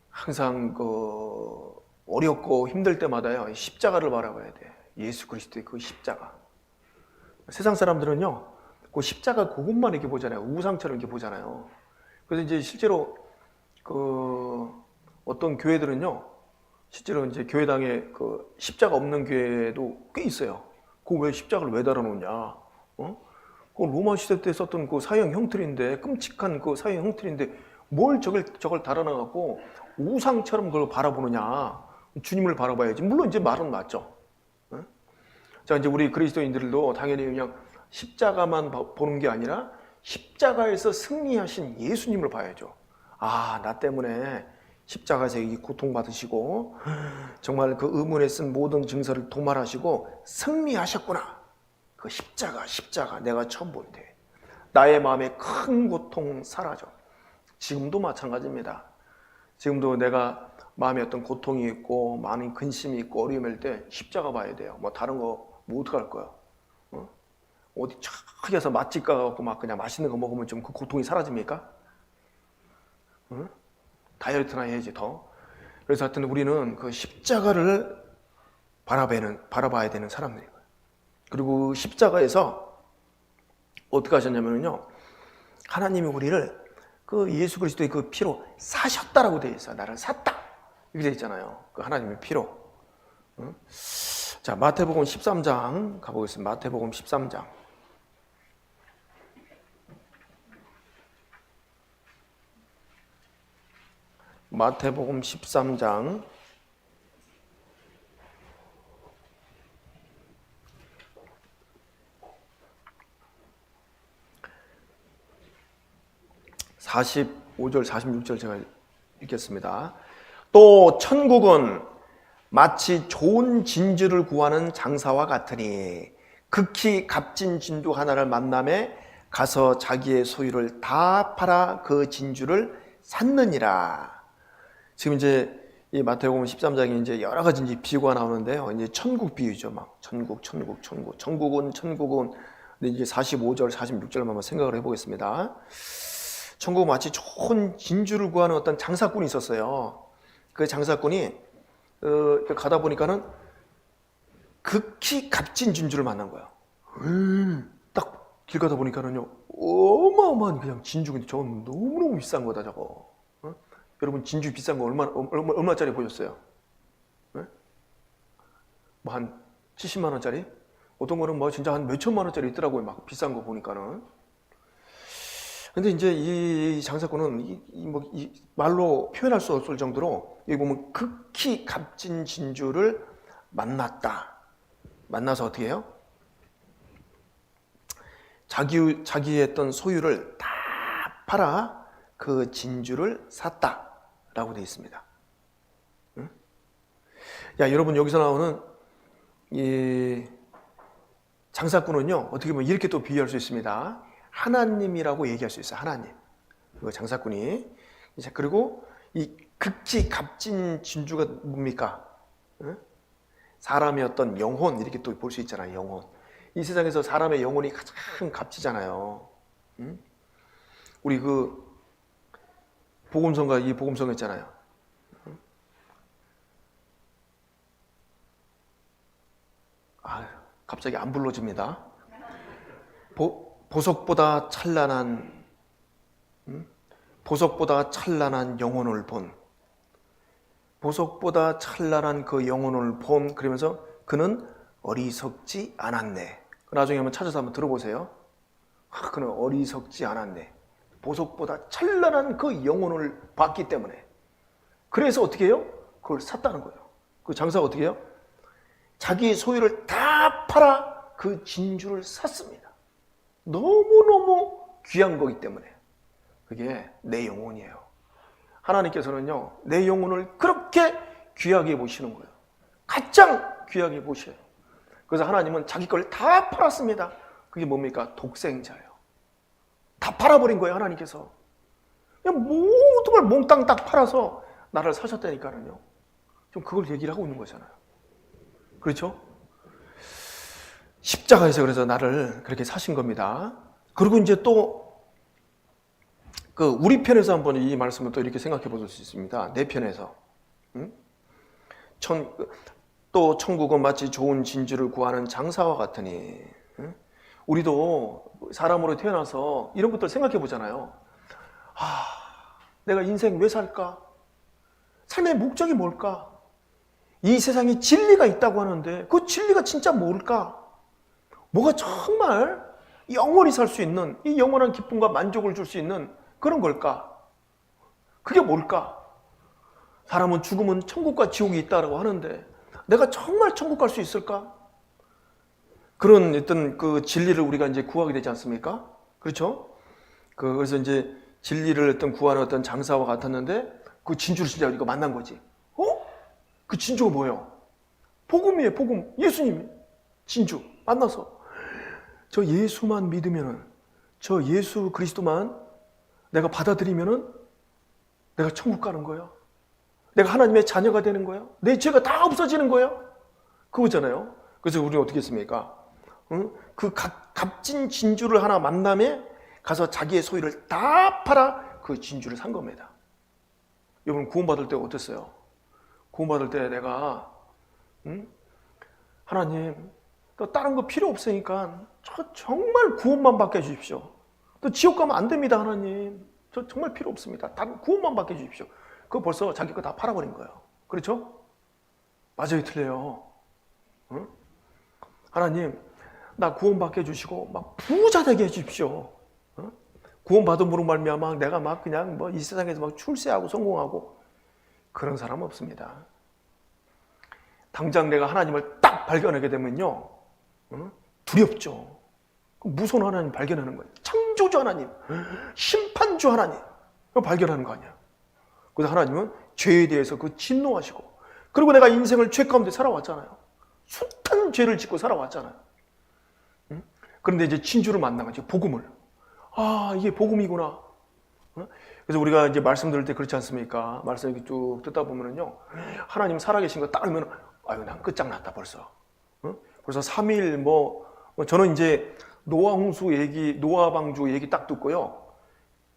Speaker 1: 항상 그 어렵고 힘들 때마다요, 십자가를 바라봐야 돼. 예수 그리스도의 그 십자가. 세상 사람들은요, 그 십자가 그것만 이렇게 보잖아요. 우상처럼 이렇게 보잖아요. 그래서 이제 실제로 그 어떤 교회들은요, 실제로 이제 교회당에 그 십자가 없는 교회도 꽤 있어요. 그 왜 십자가를 왜 달아놓냐? 그 로마 시대 때 썼던 그 사형 형틀인데, 끔찍한 그 사형 형틀인데 뭘 저걸 달아놔갖고 우상처럼 그걸 바라보느냐? 주님을 바라봐야지. 물론 이제 말은 맞죠. 자, 이제 우리 그리스도인들도 당연히 그냥 십자가만 보는 게 아니라 십자가에서 승리하신 예수님을 봐야죠. 아, 나 때문에 십자가에서 고통받으시고 정말 그 의문에 쓴 모든 증서를 도말하시고 승리하셨구나. 그 십자가 내가 처음 볼 때 나의 마음에 큰 고통 사라져. 지금도 마찬가지입니다. 지금도 내가 마음에 어떤 고통이 있고 많은 근심이 있고 어려움일 때 십자가 봐야 돼요. 뭐 다른 거 뭐 어떡할 거야? 어디 저기 가서 맛집 가갖고 막 그냥 맛있는 거 먹으면 좀 그 고통이 사라집니까? 다이어트나 해야지 더. 그래서 하여튼 우리는 그 십자가를 바라봐야 되는 사람들이에요. 그리고 십자가에서 어떻게 하셨냐면요, 하나님이 우리를 그 예수 그리스도의 그 피로 사셨다라고 되어 있어요. 나를 샀다 이렇게 되어 있잖아요. 그 하나님의 피로. 자, 마태복음 13장 가보겠습니다. 마태복음 13장. 마태복음 13장 45절 46절 제가 읽겠습니다. 또 천국은 마치 좋은 진주를 구하는 장사와 같으니 극히 값진 진주 하나를 만남에 가서 자기의 소유를 다 팔아 그 진주를 샀느니라. 지금 이제 이 마태복음 13장에 이제 여러 가지 이제 비유가 나오는데요. 이제 천국 비유죠. 막 천국은. 근데 이제 45절 46절만 한번 생각을 해보겠습니다. 천국은 마치 좋은 진주를 구하는 어떤 장사꾼이 있었어요. 그 장사꾼이 가다 보니까는 극히 값진 진주를 만난 거예요. 딱 길 가다 보니까는요, 어마어마한 그냥 진주인데 저건 너무너무 비싼 거다 저거. 여러분 진주 비싼 거 얼마짜리 보셨어요? 뭐 한 70만 원짜리? 어떤 거는 뭐 진짜 한 몇천만 원짜리 있더라고요. 막 비싼 거 보니까는. 근데 이제 이 장사꾼은 말로 표현할 수 없을 정도로 여기 보면 극히 값진 진주를 만났다. 만나서 어떻게 해요? 자기의 했던 소유를 다 팔아 그 진주를 샀다라고 되어 있습니다. 응? 야, 여러분 여기서 나오는 이 장사꾼은요, 어떻게 보면 이렇게 또 비유할 수 있습니다. 하나님이라고 얘기할 수 있어요. 하나님. 그 장사꾼이. 그리고 이 극히 값진 진주가 뭡니까? 응? 사람의 어떤 영혼, 이렇게 또 볼 수 있잖아요. 영혼. 이 세상에서 사람의 영혼이 가장 값지잖아요. 응? 우리 그 복음성가 이 복음성 있잖아요. 응? 갑자기 안 불러집니다. 보석보다 찬란한 보석보다 찬란한 영혼을 본, 보석보다 찬란한 그 영혼을 본, 그러면서 그는 어리석지 않았네. 나중에 한번 찾아서 한번 들어보세요. 그는 어리석지 않았네. 보석보다 찬란한 그 영혼을 봤기 때문에. 그래서 어떻게 해요? 그걸 샀다는 거예요. 그 장사가 어떻게 해요? 자기의 소유를 다 팔아 그 진주를 샀습니다. 너무너무 귀한 거기 때문에. 그게 내 영혼이에요. 하나님께서는요, 내 영혼을 그렇게 귀하게 보시는 거예요. 가장 귀하게 보셔요. 그래서 하나님은 자기 걸 다 팔았습니다. 그게 뭡니까? 독생자예요. 다 팔아버린 거예요, 하나님께서. 그냥 모든 걸 몽땅 딱 팔아서 나를 사셨다니까요. 좀 그걸 얘기를 하고 있는 거잖아요. 그렇죠? 십자가에서 그래서 나를 그렇게 사신 겁니다. 그리고 이제 또 우리 편에서 한번 이 말씀을 또 이렇게 생각해 볼 수 있습니다. 내 편에서. 또 천국은 마치 좋은 진주를 구하는 장사와 같으니. 우리도 사람으로 태어나서 이런 것들 생각해 보잖아요. 내가 인생 왜 살까? 삶의 목적이 뭘까? 이 세상에 진리가 있다고 하는데 그 진리가 진짜 뭘까? 뭐가 정말 영원히 살 수 있는, 이 영원한 기쁨과 만족을 줄 수 있는 그런 걸까? 그게 뭘까? 사람은 죽으면 천국과 지옥이 있다고 하는데 내가 정말 천국 갈 수 있을까? 그런 어떤 그 진리를 우리가 이제 구하게 되지 않습니까? 그렇죠? 그래서 이제 진리를 어떤 구하는 어떤 장사와 같았는데 그 진주를 진짜 우리가 만난 거지. 그 진주가 뭐예요? 복음이에요, 복음. 예수님 진주 만나서 저 예수만 믿으면은, 저 예수 그리스도만 내가 받아들이면은 내가 천국 가는 거예요. 내가 하나님의 자녀가 되는 거예요. 내 죄가 다 없어지는 거예요. 그거잖아요. 그래서 우리는 어떻게 했습니까? 그 값진 진주를 하나 만남에 가서 자기의 소유를 다 팔아 그 진주를 산 겁니다. 여러분 구원받을 때 어땠어요? 구원받을 때 내가 하나님 또 다른 거 필요 없으니까 저 정말 구원만 받게 해주십시오. 또 지옥 가면 안 됩니다. 하나님 저 정말 필요 없습니다. 단 구원만 받게 해주십시오. 그거 벌써 자기 거 다 팔아버린 거예요. 그렇죠? 맞아요, 틀려요. 하나님 나 구원받게 해주시고 막 부자 되게 해주십시오. 구원받음으로 말미암아 내가 막 그냥 이 세상에서 막 출세하고 성공하고 그런 사람 없습니다. 당장 내가 하나님을 딱 발견하게 되면요, 두렵죠. 무서운 하나님 발견하는 거예요. 창조주 하나님, 심판주 하나님 발견하는 거 아니야. 그래서 하나님은 죄에 대해서 진노하시고, 그리고 내가 인생을 죄 가운데 살아왔잖아요. 숱한 죄를 짓고 살아왔잖아요. 그런데 이제 진주를 만난 거죠. 복음을. 이게 복음이구나. 그래서 우리가 이제 말씀 들을 때 그렇지 않습니까? 말씀 이렇게 쭉 듣다 보면은요, 하나님 살아계신 거 딱 알면, 난 끝장났다 벌써. 벌써 3일 저는 이제 노아 홍수 얘기, 노아 방주 얘기 딱 듣고요,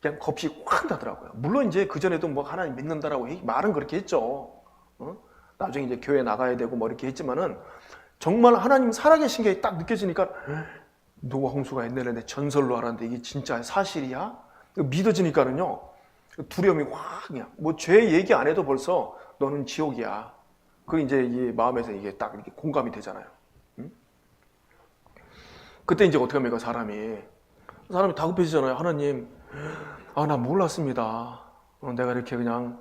Speaker 1: 그냥 겁이 확 나더라고요. 물론 이제 그 전에도 하나님 믿는다라고 말은 그렇게 했죠. 나중에 이제 교회 나가야 되고 이렇게 했지만은 정말 하나님 살아계신 게 딱 느껴지니까 노아 홍수가 옛날에 내 전설로 알았는데 이게 진짜 사실이야? 믿어지니까는요, 두려움이 확 그냥 죄 얘기 안 해도 벌써 너는 지옥이야. 그게 이제 이 마음에서 이게 딱 이렇게 공감이 되잖아요. 그때 이제 어떻게 합니까? 사람이 다급해지잖아요. 하나님, 나 몰랐습니다. 내가 이렇게 그냥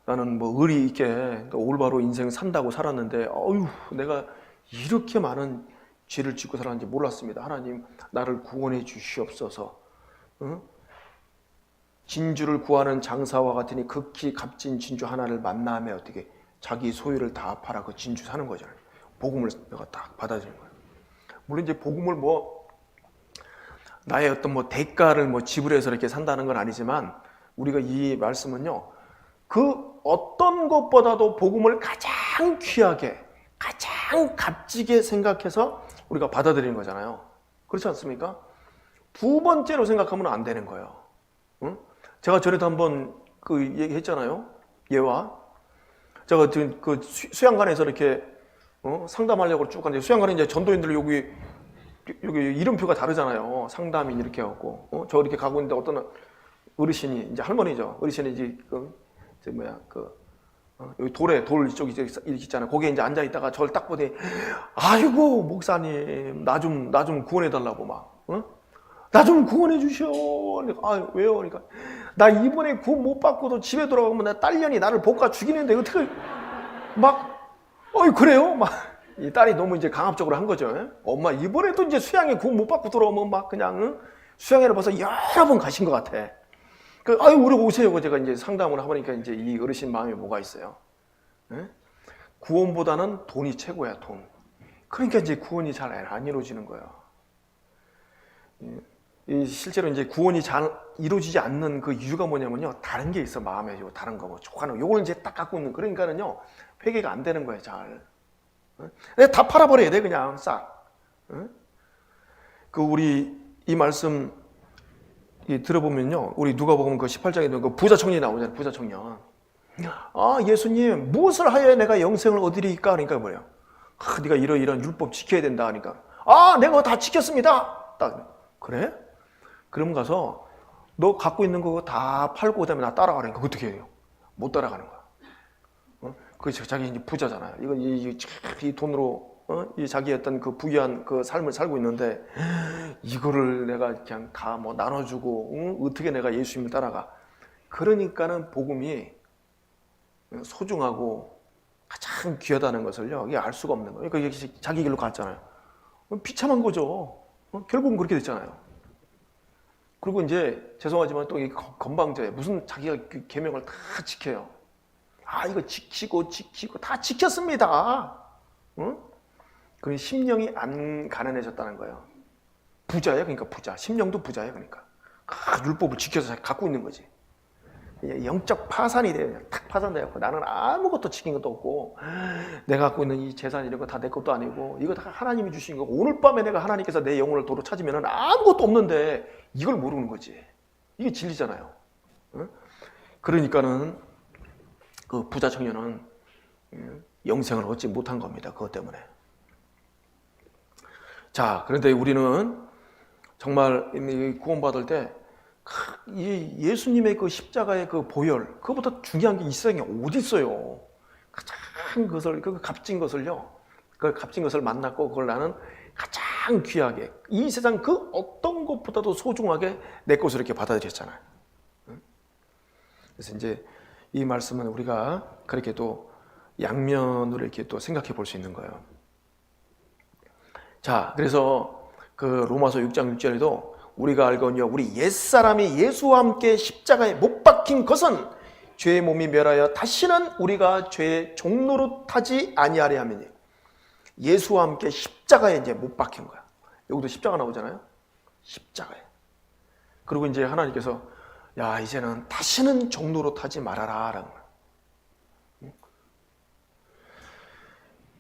Speaker 1: 나는 의리 있게 올바로 인생 산다고 살았는데, 내가 이렇게 많은 죄를 짓고 살았는지 몰랐습니다. 하나님, 나를 구원해 주시옵소서. 진주를 구하는 장사와 같으니 극히 값진 진주 하나를 만나면 어떻게 자기 소유를 다 팔아 그 진주 사는 거잖아요. 복음을 내가 딱 받아들인 거예요. 물론 이제 복음을 나의 어떤 대가를 지불해서 이렇게 산다는 건 아니지만, 우리가 이 말씀은요, 그 어떤 것보다도 복음을 가장 귀하게, 가장 값지게 생각해서 우리가 받아들이는 거잖아요. 그렇지 않습니까? 두 번째로 생각하면 안 되는 거예요. 제가 전에도 한번 얘기했잖아요. 얘와 제가 그 수양관에서 이렇게 상담하려고 쭉 갔는데, 수양관에 이제 전도인들 여기 이름표가 다르잖아요. 상담인 이렇게 하고 저 이렇게 가고 있는데 어떤 어르신이 이제 할머니죠. 어르신이 이제 여기 돌 이쪽 이렇게 있잖아요. 거기에 이제 앉아 있다가 저를 딱 보더니 아이고 목사님 나 좀 구원해 달라고 막 나 좀 구원해 주셔. 아 왜요? 그러니까 나 이번에 구원 못 받고도 집에 돌아가면 나 딸년이 나를 볶아 죽이는데 어떻게 막 그래요? 막 이 딸이 너무 이제 강압적으로 한 거죠. 엄마 이번에도 이제 수양회 구원 못 받고 들어오면 막 그냥 수양회를 벌써 여러 번 가신 것 같아. 우리 오세요. 제가 이제 상담을 하보니까 이제 이 어르신 마음에 뭐가 있어요? 예? 구원보다는 돈이 최고야, 돈. 그러니까 이제 구원이 잘 안 이루어지는 거예요. 실제로 이제 구원이 잘 이루어지지 않는 그 이유가 뭐냐면요. 다른 게 있어, 마음에. 다른 거, 뭐, 족하는 요걸 이제 딱 갖고 있는, 그러니까는요, 회개가 안 되는 거예요, 잘. 내가 다 팔아버려야 돼, 그냥, 싹. 우리, 이 말씀, 들어보면요. 우리 누가복음 그 18장에 그 부자 청년이 나오잖아요. 부자 청년. 아, 예수님, 무엇을 하여야 내가 영생을 얻으리까? 그러니까 뭐예요? 네가 이런 율법 지켜야 된다. 하니까. 아, 내가 다 지켰습니다. 딱. 그래? 그럼 가서 너 갖고 있는 거 다 팔고 그다음에 나 따라가라니까 어떻게 해요? 못 따라가는 거야. 그래서 자기 이제 부자잖아요. 이건 이 돈으로 이 자기 어떤 그 부유한 그 삶을 살고 있는데 이거를 내가 그냥 다 뭐 나눠주고 어떻게 내가 예수님을 따라가? 그러니까는 복음이 소중하고 가장 귀하다는 것을요. 이게 알 수가 없는 거예요. 그러니까 자기 길로 갔잖아요. 비참한 거죠. 결국은 그렇게 됐잖아요. 그리고 이제 죄송하지만 또 이 건방져요. 무슨 자기가 계명을 다 지켜요. 아 이거 지키고 다 지켰습니다. 그 심령이 안 가난해졌다는 거예요. 부자예요. 그러니까 부자. 심령도 부자예요. 그러니까 율법을 지켜서 갖고 있는 거지. 영적 파산이 돼요. 탁 파산돼갖고 나는 아무것도 지킨 것도 없고 내가 갖고 있는 이 재산 이런 거 다 내 것도 아니고 이거 다 하나님이 주신 거고 오늘 밤에 내가 하나님께서 내 영혼을 도로 찾으면 아무것도 없는데 이걸 모르는 거지. 이게 진리잖아요. 그러니까는 그 부자 청년은 영생을 얻지 못한 겁니다. 그것 때문에. 자, 그런데 우리는 정말 구원받을 때 예수님의 그 십자가의 그 보혈, 그것보다 중요한 게 이 세상에 어디 있어요? 가장 그 값진 것을요, 그 값진 것을 만났고 그걸 나는 가장 귀하게 이 세상 그 어떤 것보다도 소중하게 내 것을 이렇게 받아들였잖아요. 그래서 이제 이 말씀은 우리가 그렇게 또 양면으로 이렇게 또 생각해 볼 수 있는 거예요. 자, 그래서 그 로마서 6장 6절에도 우리가 알거니와 우리 옛사람이 예수와 함께 십자가에 못 박힌 것은 죄의 몸이 멸하여 다시는 우리가 죄의 종노릇하지 아니하려 함이니. 예수와 함께 십자가에 이제 못 박힌 거야. 여기도 십자가 나오잖아요. 십자가에. 그리고 이제 하나님께서 야 이제는 다시는 종노릇하지 말아라 라는 거야.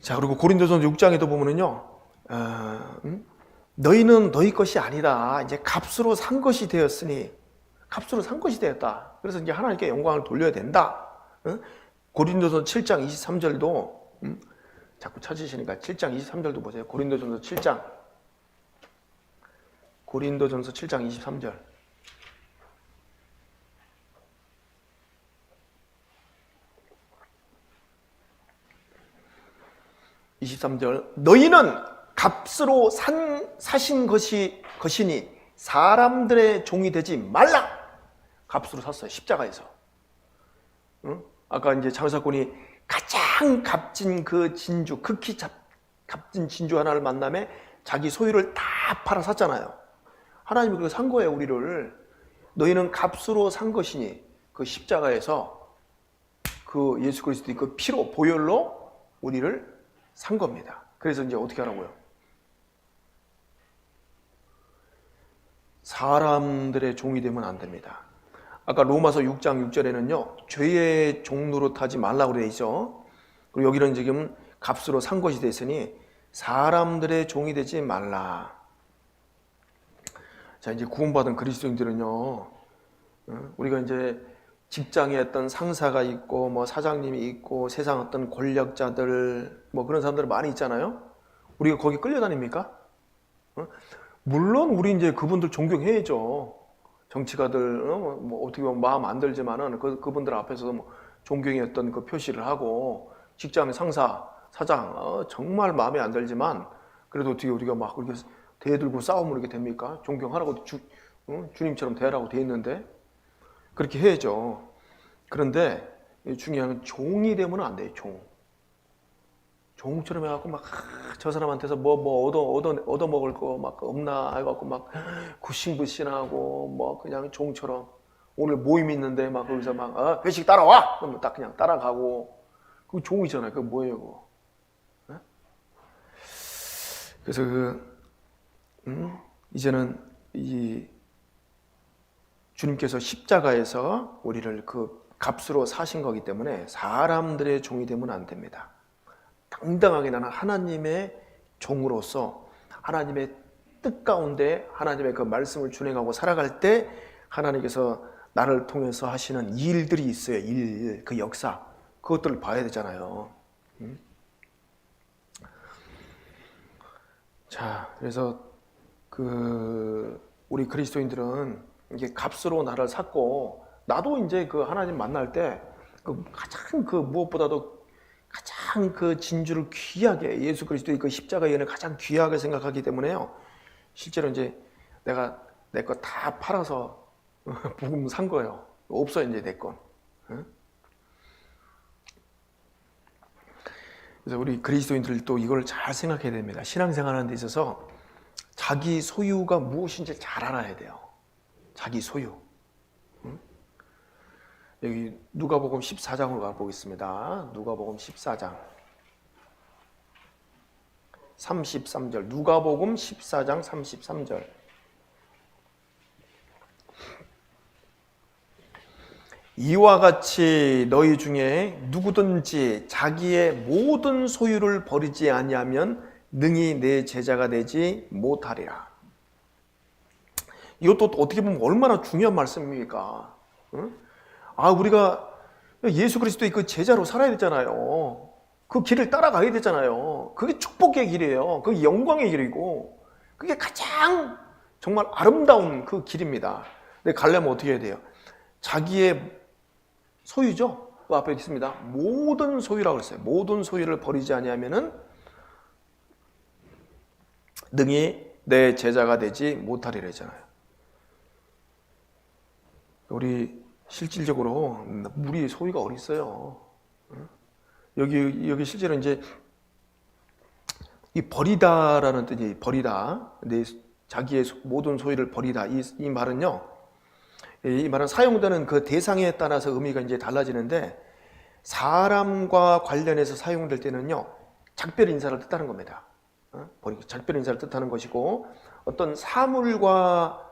Speaker 1: 자, 그리고 고린도전서 6장에도 보면은요. 너희는 너희 것이 아니다. 이제 값으로 산 것이 되었으니 값으로 산 것이 되었다. 그래서 이제 하나님께 영광을 돌려야 된다. 고린도전서 7장 23절도 자꾸 찾으시니까 7장 23절도 보세요. 고린도전서 7장 23절. 너희는 값으로 사신 것이니 사람들의 종이 되지 말라. 값으로 샀어요. 십자가에서. 아까 이제 장사꾼이 가장 값진 그 진주, 극히 값진 진주 하나를 만남에 자기 소유를 다 팔아 샀잖아요. 하나님이 그거 산 거예요, 우리를. 너희는 값으로 산 것이니 그 십자가에서 그 예수 그리스도의 그 피로 보혈로 우리를 산 겁니다. 그래서 이제 어떻게 하라고요? 사람들의 종이 되면 안 됩니다. 아까 로마서 6장 6절에는요. 죄의 종노릇하지 말라고 되어 있죠. 그리고 여기는 지금 값으로 산 것이 됐으니 사람들의 종이 되지 말라. 자, 이제 구원받은 그리스도인들은요. 우리가 이제 직장에 어떤 상사가 있고 뭐 사장님이 있고 세상 어떤 권력자들 뭐 그런 사람들 많이 있잖아요. 우리가 거기 끌려다닙니까? 물론 우리 이제 그분들 존경해야죠. 정치가들 뭐 어떻게 보면 마음 안 들지만은 그분들 앞에서 뭐 존경의 어떤 그 표시를 하고 직장 상사, 사장 정말 마음에 안 들지만 그래도 어떻게 우리가 막 그렇게 대들고 싸움을 이렇게 됩니까? 존경하라고 주님처럼 대하라고 돼 있는데 그렇게 해야죠. 그런데 중요한 건 종이 되면 안 돼요. 종처럼 해갖고 막 저 사람한테서 뭐 얻어 먹을 거 막 없나 해갖고 막 굿신굿신하고 뭐 그냥 종처럼 오늘 모임 있는데 막 거기서 막 회식 따라와 그러면 딱 그냥 따라가고 그거 종이잖아요. 그거 뭐예요 그거? 네? 그래서 이제는 이 주님께서 십자가에서 우리를 그 값으로 사신 거기 때문에 사람들의 종이 되면 안 됩니다. 당당하게 나는 하나님의 종으로서 하나님의 뜻 가운데 하나님의 그 말씀을 준행하고 살아갈 때 하나님께서 나를 통해서 하시는 일들이 있어요. 그 역사. 그것들을 봐야 되잖아요. 자, 그래서 우리 그리스도인들은 이게 값으로 나를 샀고 나도 이제 그 하나님 만날 때 가장 무엇보다도 가장 진주를 귀하게 예수 그리스도의 그 십자가의 은혜를 가장 귀하게 생각하기 때문에요. 실제로 이제 내가 내 거 다 팔아서 복음 산 거예요. 없어 이제 내 건. 그래서 우리 그리스도인들도 이걸 잘 생각해야 됩니다. 신앙생활하는 데 있어서 자기 소유가 무엇인지 잘 알아야 돼요. 자기 소유. 여기 누가복음 14장으로 가보겠습니다. 누가복음 14장 33절. 누가복음 14장 33절. 이와 같이 너희 중에 누구든지 자기의 모든 소유를 버리지 아니하면 능히 내 제자가 되지 못하리라. 이것도 어떻게 보면 얼마나 중요한 말씀입니까? 우리가 예수 그리스도의 그 제자로 살아야 되잖아요. 그 길을 따라가야 되잖아요. 그게 축복의 길이에요. 그게 영광의 길이고 그게 가장 정말 아름다운 그 길입니다. 근데 가려면 어떻게 해야 돼요? 자기의 소유죠. 그 앞에 있습니다. 모든 소유라고 했어요. 모든 소유를 버리지 아니하면은 능히 내 제자가 되지 못하리라 했잖아요. 우리 실질적으로 우리의 소유가 어디 있어요? 여기 실제로 이제 이 버리다라는 뜻이 버리다, 내 자기의 모든 소유를 버리다 이 말은요. 이 말은 사용되는 그 대상에 따라서 의미가 이제 달라지는데 사람과 관련해서 사용될 때는요 작별 인사를 뜻하는 겁니다. 작별 인사를 뜻하는 것이고 어떤 사물과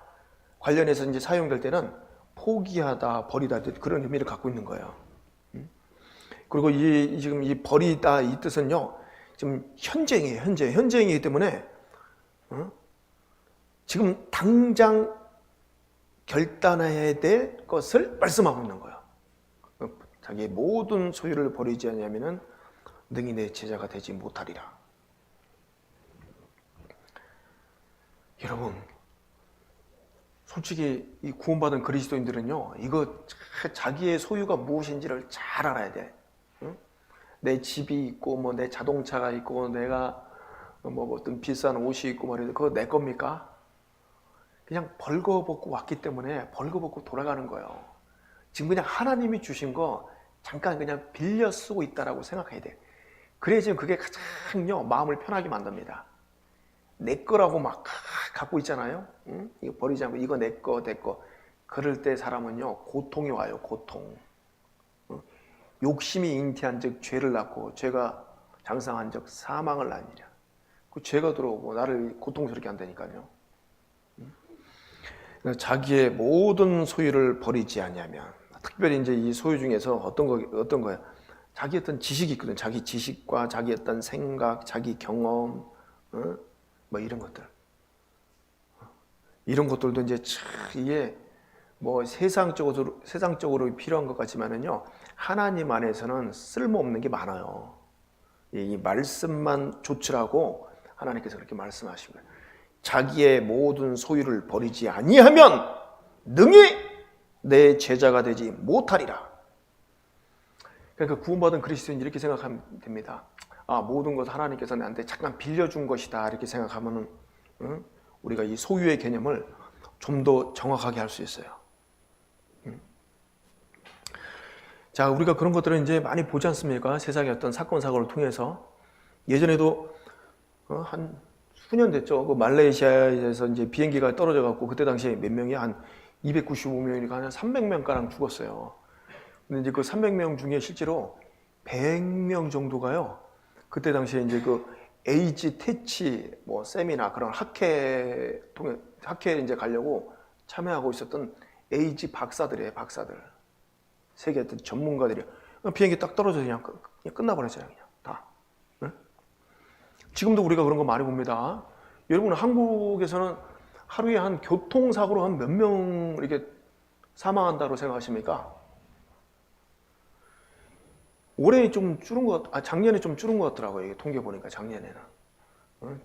Speaker 1: 관련해서 이제 사용될 때는 포기하다, 버리다 그런 의미를 갖고 있는 거예요. 그리고 지금 이 버리다 이 뜻은요 지금 현재이에요. 현재이기 때문에 지금 당장 결단해야 될 것을 말씀하고 있는 거예요. 자기의 모든 소유를 버리지 않으면 능히 내 제자가 되지 못하리라. 여러분, 솔직히 이 구원받은 그리스도인들은요, 이거 자기의 소유가 무엇인지를 잘 알아야 돼. 내 집이 있고, 뭐 내 자동차가 있고, 내가 뭐 어떤 비싼 옷이 있고 말이야, 그거 내 겁니까? 그냥 벌거벗고 왔기 때문에 벌거벗고 돌아가는 거예요. 지금 그냥 하나님이 주신 거 잠깐 그냥 빌려 쓰고 있다라고 생각해야 돼. 그래야 지금 그게 가장요 마음을 편하게 만듭니다. 내 거라고 막 갖고 있잖아요. 이거 버리지 않고 이거 내 거, 내 거. 그럴 때 사람은요 고통이 와요. 고통. 욕심이 잉태한 즉 죄를 낳고 죄가 장성한 즉 사망을 낳으니라. 그 죄가 들어오고 나를 고통스럽게 한다니까요. 자기의 모든 소유를 버리지 아니하면, 특별히 이제 이 소유 중에서 어떤 거예요? 자기 어떤 지식이 있거든. 자기 지식과 자기 어떤 생각, 자기 경험, 뭐 이런 것들. 이런 것들도 이제 이게 뭐 세상적으로 필요한 것 같지만은요, 하나님 안에서는 쓸모없는 게 많아요. 이 말씀만 조치라고 하나님께서 그렇게 말씀하신 거예요. 자기의 모든 소유를 버리지 아니하면 능히 내 제자가 되지 못하리라. 그러니까 구원받은 그리스도인 이렇게 생각하면 됩니다. 아, 모든 것 하나님께서 나한테 잠깐 빌려준 것이다 이렇게 생각하면은 우리가 이 소유의 개념을 좀 더 정확하게 할 수 있어요. 자, 우리가 그런 것들을 이제 많이 보지 않습니까? 세상의 어떤 사건 사고를 통해서. 예전에도 한 수년 됐죠. 그 말레이시아에서 이제 비행기가 떨어져 갖고 그때 당시에 몇 명이 한 295명이니까 한 300명 가량 죽었어요. 근데 이제 그 300명 중에 실제로 100명 정도가요. 그때 당시에 이제 그 에이즈 퇴치 뭐 세미나 그런 학회에 이제 가려고 참여하고 있었던 에이즈 박사들이에요, 박사들. 세계 어떤 전문가들이 비행기 딱 떨어져서 그냥 끝나버렸어요, 그냥 다. 네? 지금도 우리가 그런 거 많이 봅니다. 여러분, 한국에서는 하루에 한 교통사고로 한 몇 명 이렇게 사망한다고 생각하십니까? 올해 좀 줄은 작년에 좀 줄은 것 같더라고요. 이게 통계 보니까 작년에는.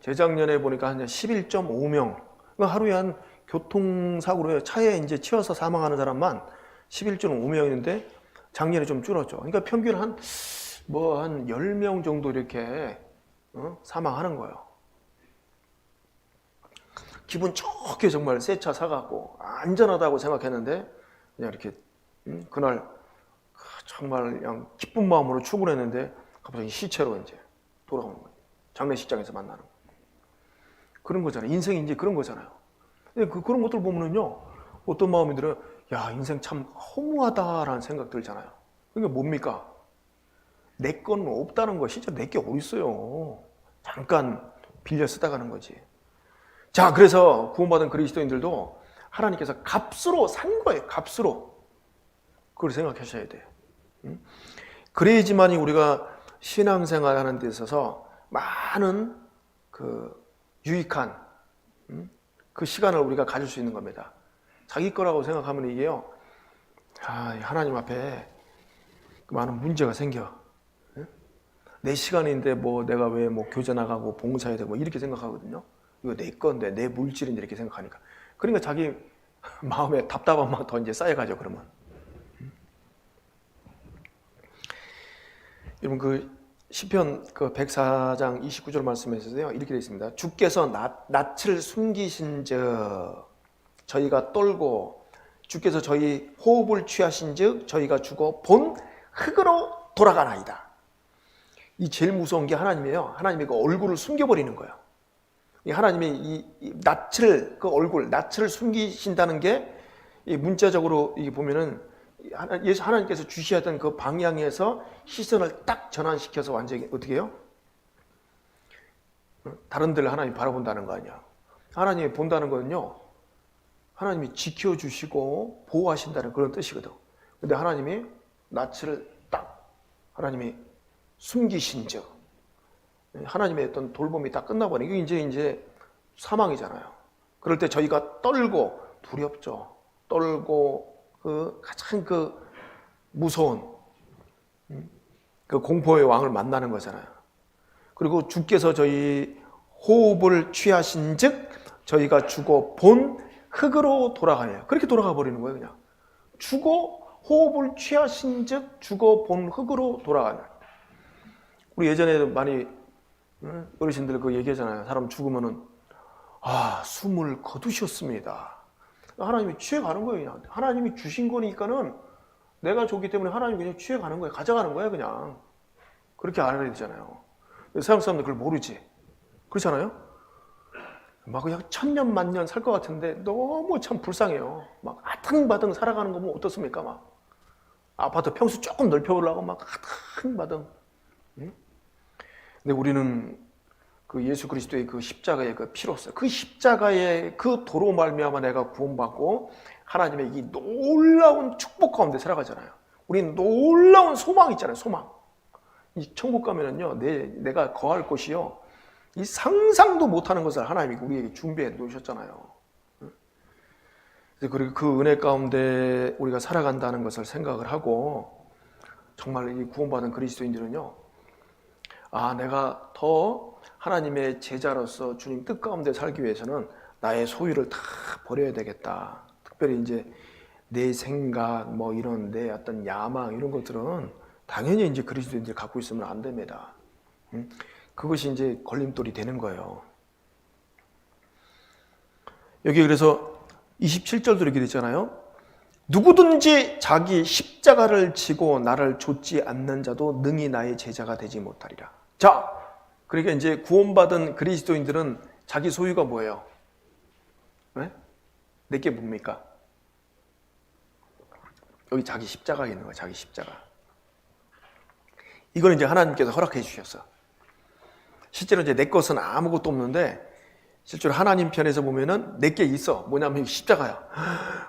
Speaker 1: 재작년에 보니까 한 11.5명. 하루에 한 교통사고로 차에 이제 치여서 사망하는 사람만 11.5명인데 작년에 좀 줄었죠. 그러니까 평균 한 10명 정도 이렇게 사망하는 거예요. 기분 좋게 정말 새 차 사갖고 안전하다고 생각했는데 그냥 이렇게 그날 정말 그냥 기쁜 마음으로 출근했는데 갑자기 시체로 이제 돌아오는 거예요. 장례식장에서 만나는 거예요. 그런 거잖아요. 인생이 이제 그런 거잖아요. 그런 것들 보면은요, 어떤 마음이 들어요? 야, 인생 참 허무하다라는 생각 들잖아요. 그러니까 뭡니까? 내 건 없다는 거, 진짜 내 게 어디 있어요? 잠깐 빌려 쓰다 가는 거지. 자, 그래서 구원받은 그리스도인들도 하나님께서 값으로 산 거예요. 값으로. 그걸 생각하셔야 돼요. 그래야지만이 우리가 신앙생활 하는 데 있어서 많은 그 유익한 그 시간을 우리가 가질 수 있는 겁니다. 자기 거라고 생각하면 이게요, 하나님 앞에 많은 문제가 생겨. 내 시간인데 내가 왜 교제 나가고 봉사해야 되고 이렇게 생각하거든요. 이거 내 건데 내 물질인데 이렇게 생각하니까. 그러니까 자기 마음에 답답한 막 더 이제 쌓여가죠. 그러면. 여러분, 그 시편 그 104장 29절 말씀에서요 이렇게 되어 있습니다. 주께서 낯을 숨기신즉 저희가 떨고 주께서 저희 호흡을 취하신즉 저희가 죽어 본 흙으로 돌아가나이다. 이 제일 무서운 게 하나님이에요. 하나님이 그 얼굴을 숨겨버리는 거예요. 하나님이 이 낯을 그 얼굴 낯을 숨기신다는 게 이 문자적으로 이게 보면은 하나님께서 주시하던 그 방향에서 시선을 딱 전환시켜서 완전히 어떻게 해요? 다른 데를 하나님이 바라본다는 거 아니야. 하나님이 본다는 거는요, 하나님이 지켜주시고 보호하신다는 그런 뜻이거든. 근데 하나님이 낯을 딱 하나님이 숨기신즉 하나님의 어떤 돌봄이 딱 끝나버리니 이게 이제 사망이잖아요. 그럴 때 저희가 떨고 두렵죠. 떨고 가장 무서운 그 공포의 왕을 만나는 거잖아요. 그리고 주께서 저희 호흡을 취하신즉 저희가 죽어 본 흙으로 돌아가요. 그렇게 돌아가 버리는 거예요. 그냥 죽어 호흡을 취하신즉 죽어 본 흙으로 돌아가는. 우리 예전에 많이 어르신들 얘기하잖아요. 사람 죽으면은 숨을 거두셨습니다. 하나님이 취해가는 거예요. 그냥. 하나님이 주신 거니까는 내가 줬기 때문에 하나님이 그냥 취해가는 거예요. 가져가는 거예요. 그냥. 그렇게 알아야 되잖아요. 세상 사람들 그걸 모르지. 그렇잖아요. 막 그냥 천년 만년 살 것 같은데 너무 참 불쌍해요. 막 아등바등 살아가는 거 보면 어떻습니까? 막 아파트 평수 조금 넓혀보려고 막 아등바등. 근데 우리는 그 예수 그리스도의 그 십자가의 그 피로써 그 십자가의 그 도로 말미암아 내가 구원받고 하나님의 이 놀라운 축복 가운데 살아가잖아요. 우리는 놀라운 소망이 있잖아요. 소망. 이 천국 가면은요, 내가 거할 곳이요, 이 상상도 못하는 것을 하나님이 우리에게 준비해 놓으셨잖아요. 그리고 그 은혜 가운데 우리가 살아간다는 것을 생각을 하고 정말 이 구원받은 그리스도인들은요, 내가 더 하나님의 제자로서 주님 뜻 가운데 살기 위해서는 나의 소유를 다 버려야 되겠다. 특별히 이제 내 생각, 뭐 이런 내 어떤 야망 이런 것들은 당연히 이제 그리스도인들이 갖고 있으면 안 됩니다. 그것이 이제 걸림돌이 되는 거예요. 여기 그래서 27절도 이렇게 되잖아요. 누구든지 자기 십자가를 지고 나를 좇지 않는 자도 능히 나의 제자가 되지 못하리라. 자, 그러니까 이제 구원받은 그리스도인들은 자기 소유가 뭐예요? 네? 내게 뭡니까? 여기 자기 십자가가 있는 거야, 자기 십자가. 이걸 이제 하나님께서 허락해 주셨어. 실제로 이제 내 것은 아무것도 없는데, 실제로 하나님 편에서 보면은 내게 있어. 뭐냐면 십자가야.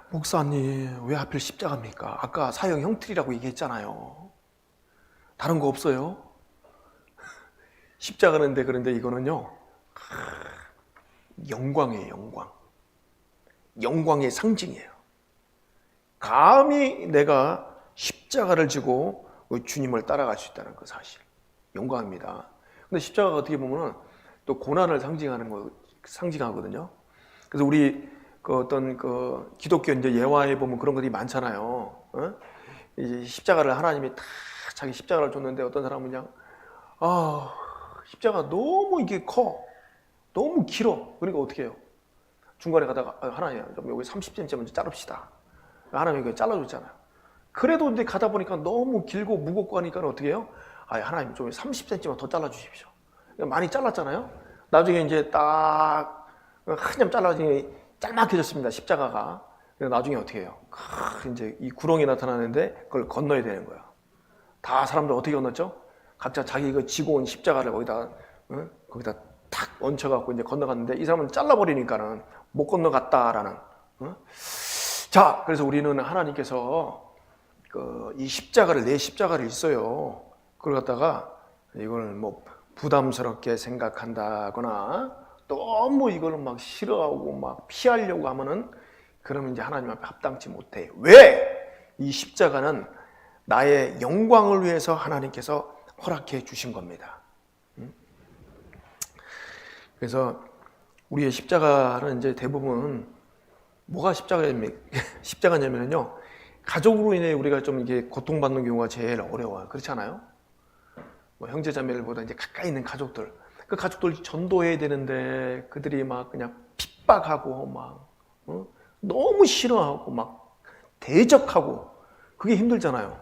Speaker 1: 목사님, 왜 하필 십자가입니까? 아까 사형 형틀이라고 얘기했잖아요. 다른 거 없어요? 십자가는데 그런데 이거는요, 영광이에요, 영광. 영광의 상징이에요. 감히 내가 십자가를 지고 주님을 따라갈 수 있다는 그 사실. 영광입니다. 근데 십자가가 어떻게 보면은 또 고난을 상징하거든요. 그래서 우리 그 어떤 그 기독교 이제 예화에 보면 그런 것들이 많잖아요. 어? 이제 십자가를 하나님이 다 자기 십자가를 줬는데 어떤 사람은 그냥 십자가 너무 이게 커, 너무 길어. 그러니까 어떻게 해요? 중간에 가다가 하나님 여기 30cm 먼저 자릅시다. 하나님이 그걸 잘라줬잖아요. 그래도 이제 가다 보니까 너무 길고 무겁고 하니까 어떻게 해요? 하나님 좀 30cm만 더 잘라주십시오. 많이 잘랐잖아요. 나중에 이제 딱 한참 잘라지니 짤막해졌습니다. 십자가가. 나중에 어떻게 해요? 이제 이 구렁이 나타나는데 그걸 건너야 되는 거예요. 다 사람들 어떻게 건넜죠? 각자 자기 그 지고 온 십자가를 거기다 탁 얹혀갖고 이제 건너갔는데 이 사람은 잘라버리니까는 못 건너갔다라는. 자, 그래서 우리는 하나님께서 이 십자가를 내 십자가를 있어요. 그걸 갖다가 이걸 뭐 부담스럽게 생각한다거나 너무 이걸 막 싫어하고 막 피하려고 하면은 그러면 이제 하나님 앞에 합당치 못해. 왜? 이 십자가는 나의 영광을 위해서 하나님께서 허락해 주신 겁니다. 그래서 우리의 십자가는 이제 대부분 뭐가 십자가냐면요. 가족으로 인해 우리가 좀 이게 고통받는 경우가 제일 어려워요. 그렇지 않아요? 뭐 형제자매들보다 이제 가까이 있는 가족들. 그 가족들 전도해야 되는데 그들이 막 그냥 핍박하고 막 너무 싫어하고 막 대적하고 그게 힘들잖아요.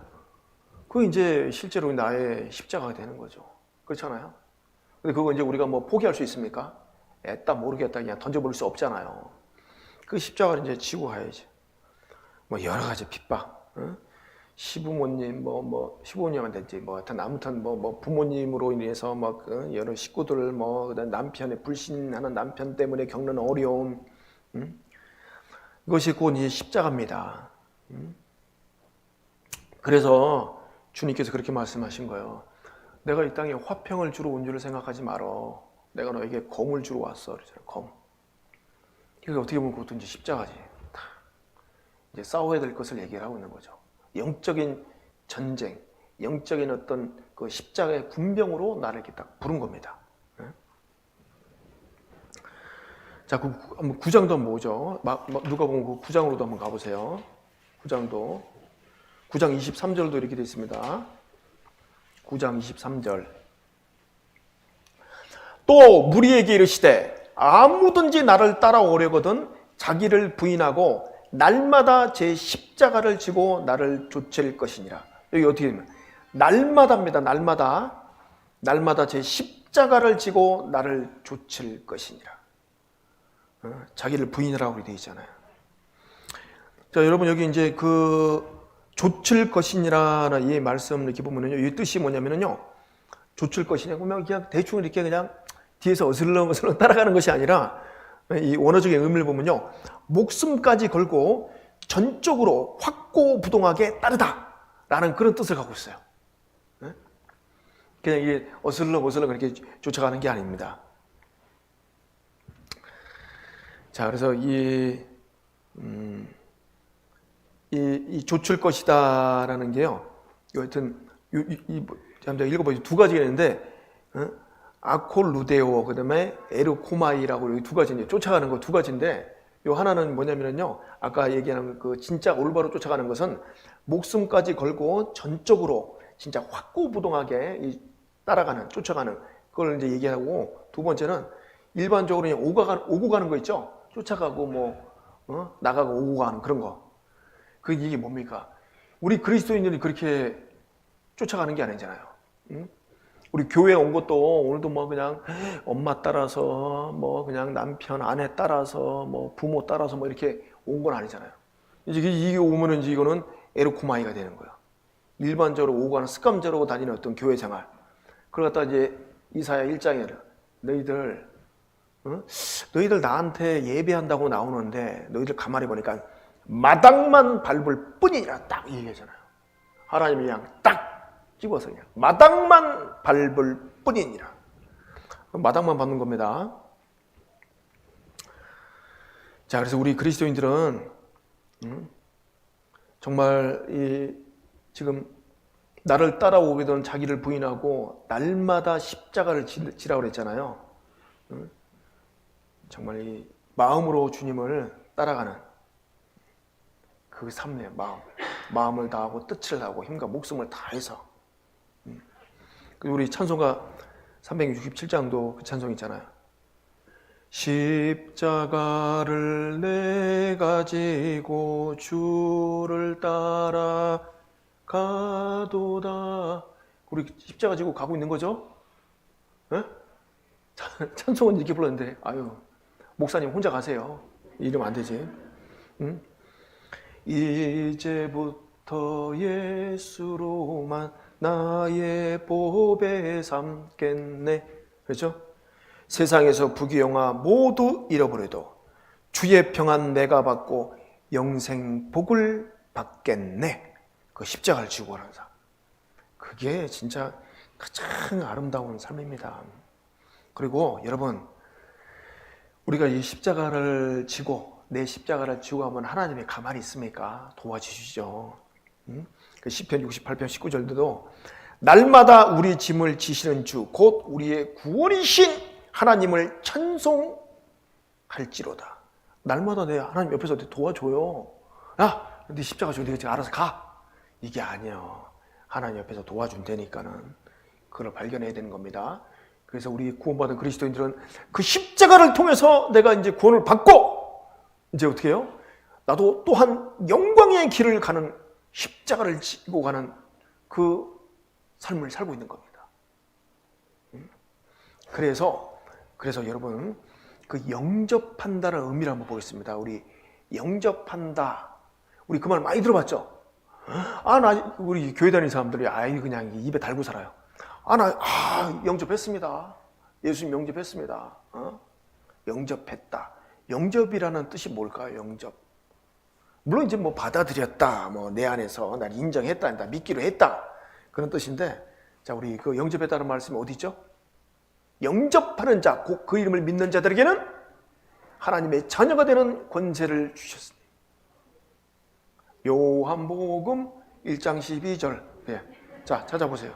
Speaker 1: 그게 이제 실제로 나의 십자가가 되는 거죠. 그렇잖아요? 근데 그거 이제 우리가 뭐 포기할 수 있습니까? 애따 모르겠다 그냥 던져버릴 수 없잖아요. 그 십자가를 이제 지고 가야지. 뭐 여러 가지 핍박, 시부모님 시부모님한테인지 아무튼 부모님으로 인해서 여러 식구들 그다음 남편의 불신하는 남편 때문에 겪는 어려움, 이것이 곧 이제 십자가입니다. 그래서 주님께서 그렇게 말씀하신 거예요. 내가 이 땅에 화평을 주러 온 줄을 생각하지 말어. 내가 너에게 검을 주러 왔어. 그러잖아요. 검. 이게 어떻게 보면 그것도 이제 십자가지. 이제 싸워야 될 것을 얘기를 하고 있는 거죠. 영적인 전쟁, 영적인 어떤 그 십자가의 군병으로 나를 이렇게 딱 부른 겁니다. 자, 그 한번 9장도 한번 보죠. 누가 보면 그 9장으로도 한번 가보세요. 9장도 9장 23절도 이렇게 되어 있습니다. 9장 23절. 또 무리에게 이르시되 아무든지 나를 따라오려거든 자기를 부인하고 날마다 제 십자가를 지고 나를 좇을 것이니라. 여기 어떻게 되면 날마다입니다. 날마다 제 십자가를 지고 나를 좇을 것이니라. 자기를 부인하라고 되어 있잖아요. 자, 여러분 여기 이제 그 좇을 것이니라는 이 말씀 이렇게 보면요, 이 뜻이 뭐냐면요, 좇을 것이냐 그러면 그냥 대충 이렇게 그냥 뒤에서 어슬렁어슬렁 따라가는 것이 아니라 이 원어적인 의미를 보면요, 목숨까지 걸고 전적으로 확고부동하게 따르다라는 그런 뜻을 갖고 있어요. 그냥 이게 어슬렁어슬렁 그렇게 쫓아가는 게 아닙니다. 자, 그래서 이 좇을 것이다라는 게요, 여하튼 제가 읽어보죠. 두 가지가 있는데, 아콜루데오, 그 다음에 에르코마이라고 여기 두 가지인데, 쫓아가는 거 두 가지인데, 요 하나는 뭐냐면요, 아까 얘기하는 그 진짜 올바로 쫓아가는 것은 목숨까지 걸고 전적으로 진짜 확고부동하게 따라가는, 쫓아가는 그걸 이제 얘기하고, 두 번째는 일반적으로 그냥 오고 가는 거 있죠. 쫓아가고 나가고 오고 가는 그런 거. 그 이게 뭡니까? 우리 그리스도인들이 그렇게 쫓아가는 게 아니잖아요. 응? 우리 교회 온 것도 오늘도 뭐 그냥 엄마 따라서 뭐 그냥 남편 아내 따라서 뭐 부모 따라서 뭐 이렇게 온 건 아니잖아요. 이제 이게 오면은 이제 이거는 에르코마이가 되는 거야. 일반적으로 오고 가는 습관적으로 다니는 어떤 교회 생활. 그걸 갖다 이제 이사야 1장에 너희들 나한테 예배한다고 나오는데 너희들 가만히 보니까 마당만 밟을 뿐이니라 딱 얘기하잖아요. 하나님이 그냥 딱 집어서 그냥 마당만 밟을 뿐이니라. 마당만 밟는 겁니다. 자, 그래서 우리 그리스도인들은 정말 지금 나를 따라오거든 자기를 부인하고 날마다 십자가를 지라고 그랬잖아요. 정말 이 마음으로 주님을 따라가는 그 삶의 마음을 다하고 뜻을 다하고 힘과 목숨을 다해서. 우리 찬송가 367장도 그 찬송 있잖아요. 십자가를 내가 지고 주를 따라 가도다. 우리 십자가 지고 가고 있는 거죠? 네? 찬송은 이렇게 불렀는데 아유 목사님 혼자 가세요. 이러면 안 되지. 응? 이제부터 예수로만 나의 보배 삼겠네. 그렇죠? 세상에서 부귀영화 모두 잃어버려도 주의 평안 내가 받고 영생 복을 받겠네. 그 십자가를 지고 가는 삶. 그게 진짜 가장 아름다운 삶입니다. 그리고 여러분, 우리가 이 십자가를 지고 내 십자가를 지고 하면 하나님이 가만히 있습니까? 도와주시죠. 그 시편 68편 19절도 날마다 우리 짐을 지시는 주 곧 우리의 구원이신 하나님을 찬송할지로다. 날마다 내 하나님 옆에서 도와줘요. 야, 네 십자가 지고 네가 알아서 가. 이게 아니에요. 하나님 옆에서 도와준다니까는 그걸 발견해야 되는 겁니다. 그래서 우리 구원받은 그리스도인들은 그 십자가를 통해서 내가 이제 구원을 받고 이제 어떻게 해요? 나도 또한 영광의 길을 가는 십자가를 지고 가는 그 삶을 살고 있는 겁니다. 그래서 여러분 그 영접한다는 의미를 한번 보겠습니다. 우리 영접한다. 우리 그 말 많이 들어봤죠? 우리 교회 다니는 사람들이 그냥 입에 달고 살아요. 영접했습니다. 예수님 영접했습니다. 영접했다. 영접이라는 뜻이 뭘까요? 영접. 물론 이제 뭐 받아들였다, 뭐 내 안에서 날 인정했다, 나 믿기로 했다 그런 뜻인데, 자 우리 그 영접했다는 말씀이 어디 있죠? 영접하는 자, 곧 그 이름을 믿는 자들에게는 하나님의 자녀가 되는 권세를 주셨습니다. 요한복음 1장 12절. 예. 자 찾아보세요.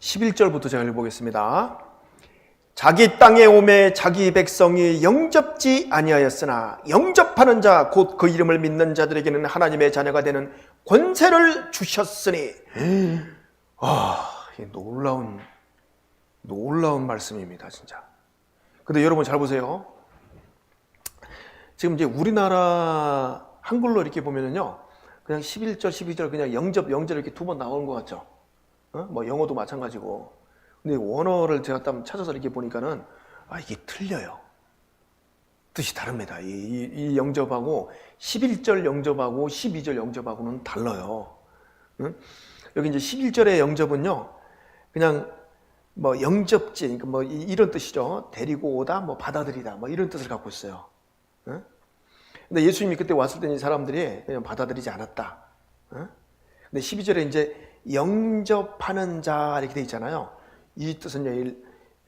Speaker 1: (11절부터) 제가 읽어보겠습니다. 자기 땅에 오매 자기 백성이 영접지 아니하였으나 영접하는 자 곧 그 이름을 믿는 자들에게는 하나님의 자녀가 되는 권세를 주셨으니. 이게 놀라운 말씀입니다, 진짜. 근데 여러분 잘 보세요. 지금 이제 우리나라 한글로 이렇게 보면은요, 그냥 11절, 12절 그냥 영접 이렇게 두 번 나오는 것 같죠? 뭐 영어도 마찬가지고. 근데 원어를 제가 딱 찾아서 이렇게 보니까는 이게 틀려요. 뜻이 다릅니다. 이 영접하고 11절 영접하고 12절 영접하고는 달라요. 여기 이제 11절의 영접은요, 그냥 뭐 영접지, 그러니까 뭐 이런 뜻이죠. 데리고 오다, 뭐 받아들이다, 뭐 이런 뜻을 갖고 있어요. 근데 예수님이 그때 왔을 때는 이 사람들이 그냥 받아들이지 않았다. 근데 12절에 이제 영접하는 자 이렇게 돼 있잖아요. 이 뜻은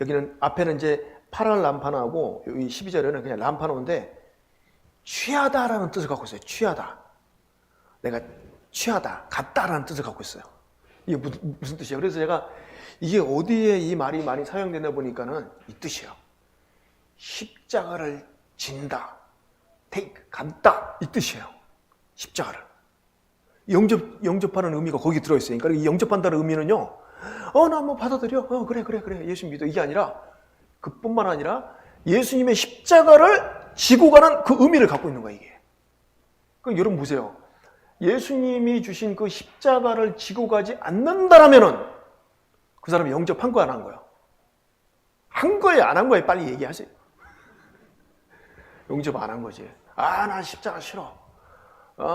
Speaker 1: 여기는 앞에는 이제 파란 람파나하고 여기 12절에는 그냥 람파나인데 취하다라는 뜻을 갖고 있어요. 취하다. 내가 취하다, 같다라는 뜻을 갖고 있어요. 이게 무슨 뜻이에요? 그래서 제가 이게 어디에 이 말이 많이 사용되나 보니까는 이 뜻이에요. 십자가를 진다, take, 갖다, 이 뜻이에요. 십자가를. 영접하는 의미가 거기 들어있어요. 그러니까 이 영접한다는 의미는요, 나 뭐 받아들여. 그래. 예수 믿어. 이게 아니라, 그뿐만 아니라 예수님의 십자가를 지고 가는 그 의미를 갖고 있는 거예요, 이게. 그럼 여러분 보세요. 예수님이 주신 그 십자가를 지고 가지 않는다라면은 그 사람이 영접한 거야, 안 한 거야? 한 거예요, 안 한 거예요? 빨리 얘기하세요. 영접 안 한 거지. 나 십자가 싫어.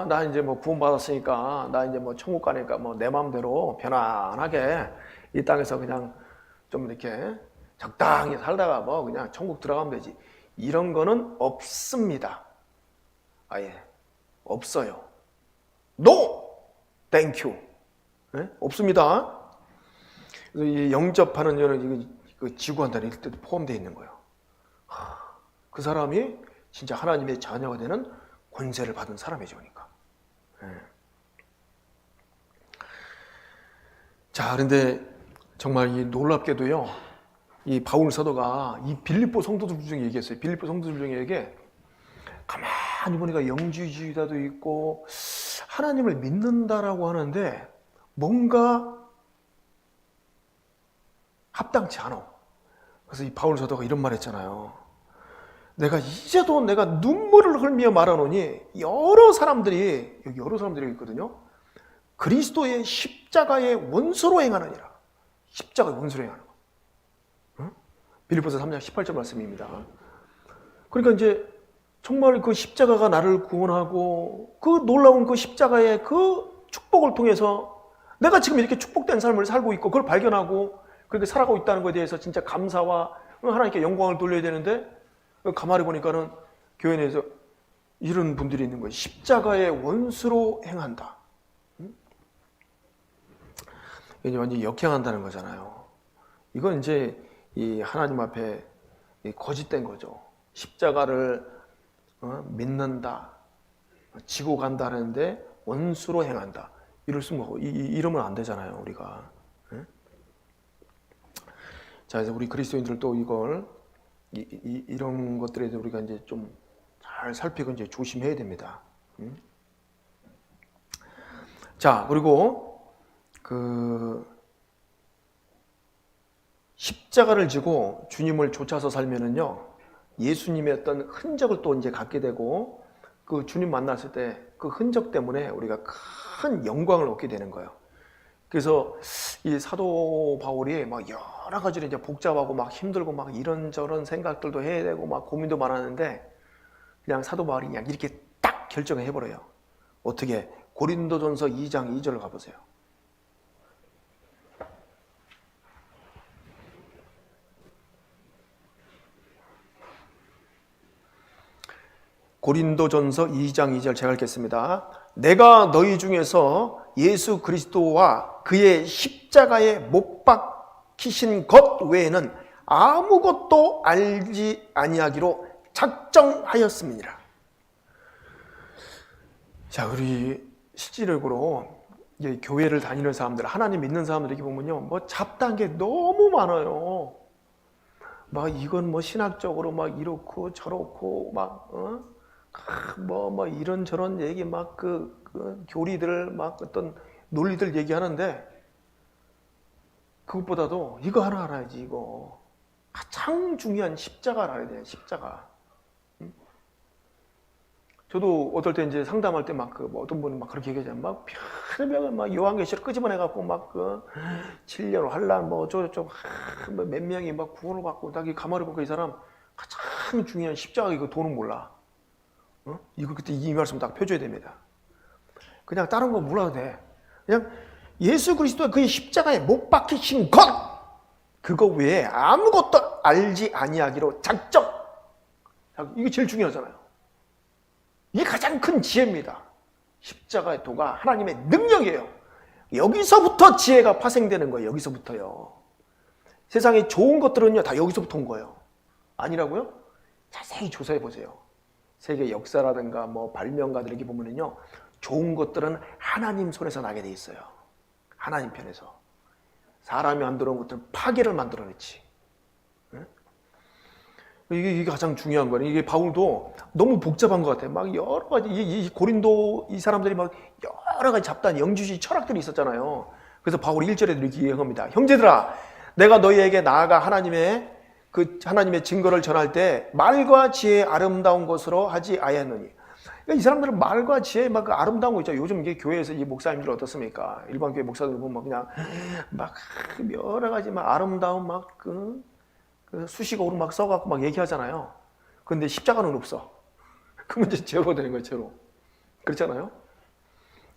Speaker 1: 나 이제 뭐 구원받았으니까, 나 이제 뭐 천국 가니까 뭐 내 마음대로 편안하게 이 땅에서 그냥 좀 이렇게 적당히 살다가 뭐 그냥 천국 들어가면 되지. 이런 거는 없습니다. 아예. 없어요. No! Thank you. 네? 없습니다. 그래서 이 영접하는 여는 이거 지구한다는 뜻도 포함되어 있는 거예요. 그 사람이 진짜 하나님의 자녀가 되는 권세를 받은 사람이죠, 그러니까. 네. 자, 그런데 정말 이 놀랍게도요, 이 바울 사도가 이 빌립보 성도들 중에 얘기했어요. 빌립보 성도들 중에 가만히 보니까 영주주의자도 있고 하나님을 믿는다라고 하는데 뭔가 합당치 않아. 그래서 이 바울 사도가 이런 말 했잖아요. 내가 이제도 내가 눈물을 흘리며 말하노니 여러 사람들이 있거든요. 그리스도의 십자가의 원수로 행하느니라. 십자가의 원수로 행하는 거. 응? 빌립보서 3장 18절 말씀입니다. 그러니까 이제 정말 그 십자가가 나를 구원하고 그 놀라운 그 십자가의 그 축복을 통해서 내가 지금 이렇게 축복된 삶을 살고 있고 그걸 발견하고 그렇게 살아가고 있다는 것에 대해서 진짜 감사와 하나님께 영광을 돌려야 되는데 가만히 보니까는 교회 내에서 이런 분들이 있는 거예요. 십자가의 원수로 행한다. 이게 완전히 역행한다는 거잖아요. 이건 이제 이 하나님 앞에 거짓된 거죠. 십자가를 믿는다, 지고 간다는데 원수로 행한다. 이럴 수 없고 이러면 안 되잖아요, 우리가. 자, 그래서 우리 그리스도인들 또 이걸 이런 것들에 대해서 우리가 이제 좀 잘 살피고 이제 조심해야 됩니다. 자, 그리고 그 십자가를 지고 주님을 쫓아서 살면은요, 예수님의 어떤 흔적을 또 이제 갖게 되고 그 주님 만났을 때 그 흔적 때문에 우리가 큰 영광을 얻게 되는 거예요. 그래서 이 사도 바울이 막 여러 가지로 이제 복잡하고 막 힘들고 막 이런저런 생각들도 해야 되고 막 고민도 많았는데 그냥 사도 바울이 그냥 이렇게 딱 결정을 해버려요. 어떻게? 고린도전서 2장 2절을 가보세요. 고린도전서 2장 2절 제가 읽겠습니다. 내가 너희 중에서 예수 그리스도와 그의 십자가에 못 박히신 것 외에는 아무것도 알지 아니하기로 작정하였음이니라. 자, 우리 실질적으로 교회를 다니는 사람들, 하나님 믿는 사람들 이렇게 보면요, 뭐 잡다한 게 너무 많아요. 막 이건 뭐 신학적으로 막 이렇고 저렇고 막 뭐 이런저런 얘기 막 그 교리들 막 어떤 논리들 얘기하는데 그것보다도 이거 하나 알아야지. 이거 가장 중요한 십자가를 알아야 돼요. 십자가. 저도 어떨 때 이제 상담할 때 막 뭐 어떤 분이 막 그렇게 얘기하잖아요. 막 별명을 막 요한계시록 끄집어내 갖고 막 7년 환란 뭐 어쩌고저쩌고 몇 명이 막 구원을 받고 딱 가만히 보고 이 사람 가장 중요한 십자가 이거 도는 몰라. 이거 그때 이 말씀 딱 펴줘야 됩니다. 그냥 다른 거 몰라도 돼. 그냥 예수 그리스도의 그의 십자가에 못 박히신 것 그거 외에 아무것도 알지 아니하기로 작정. 이게 제일 중요하잖아요. 이게 가장 큰 지혜입니다. 십자가의 도가 하나님의 능력이에요. 여기서부터 지혜가 파생되는 거예요. 여기서부터요. 세상에 좋은 것들은요 다 여기서부터 온 거예요. 아니라고요? 자세히 조사해 보세요. 세계 역사라든가 뭐 발명가들 이렇게 보면은요 좋은 것들은 하나님 손에서 나게 돼 있어요. 하나님 편에서. 사람이 만들어 놓은 것들은 파괴를 만들어냈지. 이게 가장 중요한 거예요. 이게 바울도 너무 복잡한 것 같아요. 막 여러 가지, 이 고린도 이 사람들이 막 여러 가지 잡다한 영주주의 철학들이 있었잖아요. 그래서 바울이 1절에도 이렇게 얘기합니다. 형제들아, 내가 너희에게 나아가 하나님의 증거를 전할 때 말과 지혜의 아름다운 것으로 하지 아니하노니. 그러니까 이 사람들은 말과 지혜 막 아름다운 거 있죠. 요즘 이게 교회에서 이 목사님들 어떻습니까? 일반 교회 목사들 보면 그냥 막 여러 가지 막 아름다운 막 그 수식어로 막 써갖고 막 얘기하잖아요. 그런데 십자가는 없어. 그러면 이제 제로가 되는 거예요, 제로. 그렇잖아요?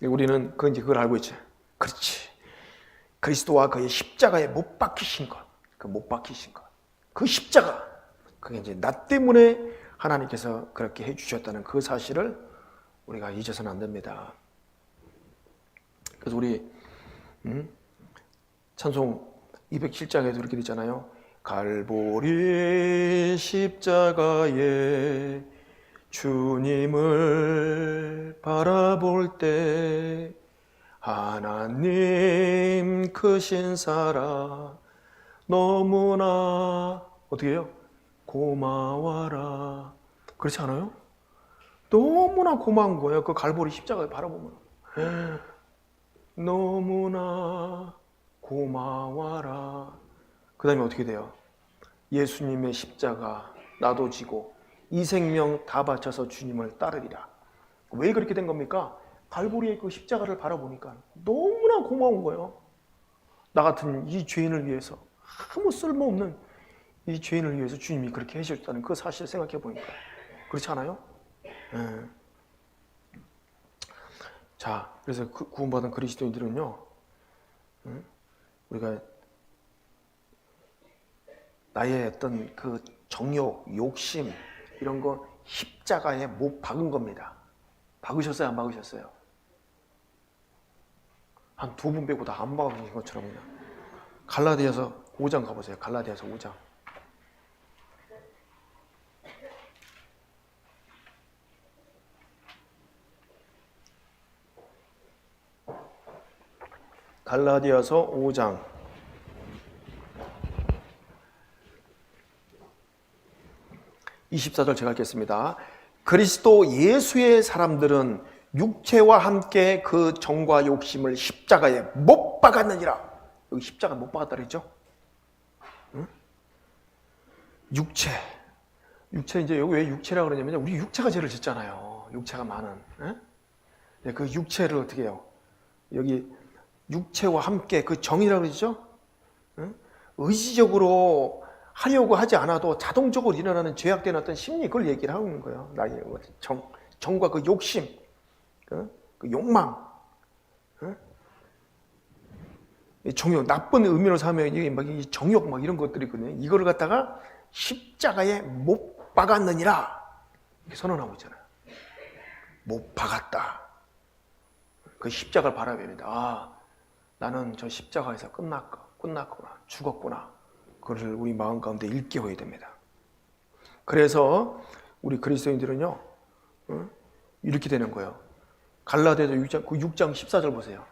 Speaker 1: 우리는 그걸 알고 있지. 그렇지. 그리스도와 그의 십자가에 못 박히신 것. 못 박히신 것. 그 십자가. 그게 이제 나 때문에 하나님께서 그렇게 해주셨다는 그 사실을 우리가 잊어서는 안 됩니다. 그래서 우리, 찬송 207장에도 이렇게 되잖아요. 갈보리 십자가에 주님을 바라볼 때 하나님 크신 사랑 너무나 어떻게 해요? 고마워라. 그렇지 않아요? 너무나 고마운 거예요. 그 갈보리 십자가를 바라보면 너무나 고마워라. 그 다음에 어떻게 돼요? 예수님의 십자가 나도 지고 이 생명 다 바쳐서 주님을 따르리라. 왜 그렇게 된 겁니까? 갈보리의 그 십자가를 바라보니까 너무나 고마운 거예요. 나 같은 이 죄인을 위해서, 아무 쓸모없는 이 죄인을 위해서 주님이 그렇게 해주셨다는 그 사실을 생각해 보니까 그렇지 않아요? 자, 그래서 구원받은 그리스도인들은요, 우리가 나의 어떤 그 정욕, 욕심 이런 거 십자가에 못 박은 겁니다. 박으셨어요? 안 박으셨어요? 한 두 분 빼고 다 안 박으신 것처럼 그냥. 갈라디아서 5장 가보세요. 갈라디아서 5장. 갈라디아서 5장 24절 제가 읽겠습니다. 그리스도 예수의 사람들은 육체와 함께 그 정과 욕심을 십자가에 못 박았느니라. 여기 십자가 못 박았다 그랬죠? 응? 육체 이제 여기 왜 육체라고 그러냐면 우리 육체가 죄를 짓잖아요. 육체가 많은. 응? 그 육체를 어떻게 해요? 여기 육체와 함께 그 정이라고 그러죠? 응? 의지적으로 하려고 하지 않아도 자동적으로 일어나는 죄악된 어떤 심리, 그걸 얘기를 하는 거예요. 나의 정과 그 욕심, 그 욕망, 정욕, 나쁜 의미로 삼으면 이게 막 정욕 막 이런 것들이 있거든요. 이거를 갖다가 십자가에 못 박았느니라 이렇게 선언하고 있잖아요. 못 박았다. 그 십자가를 바라봅니다. 아, 나는 저 십자가에서 끝났구나, 죽었구나. 그것을 우리 마음 가운데 일깨워야 됩니다. 그래서 우리 그리스도인들은요, 이렇게 되는 거예요. 갈라디아서 6장 14절 보세요.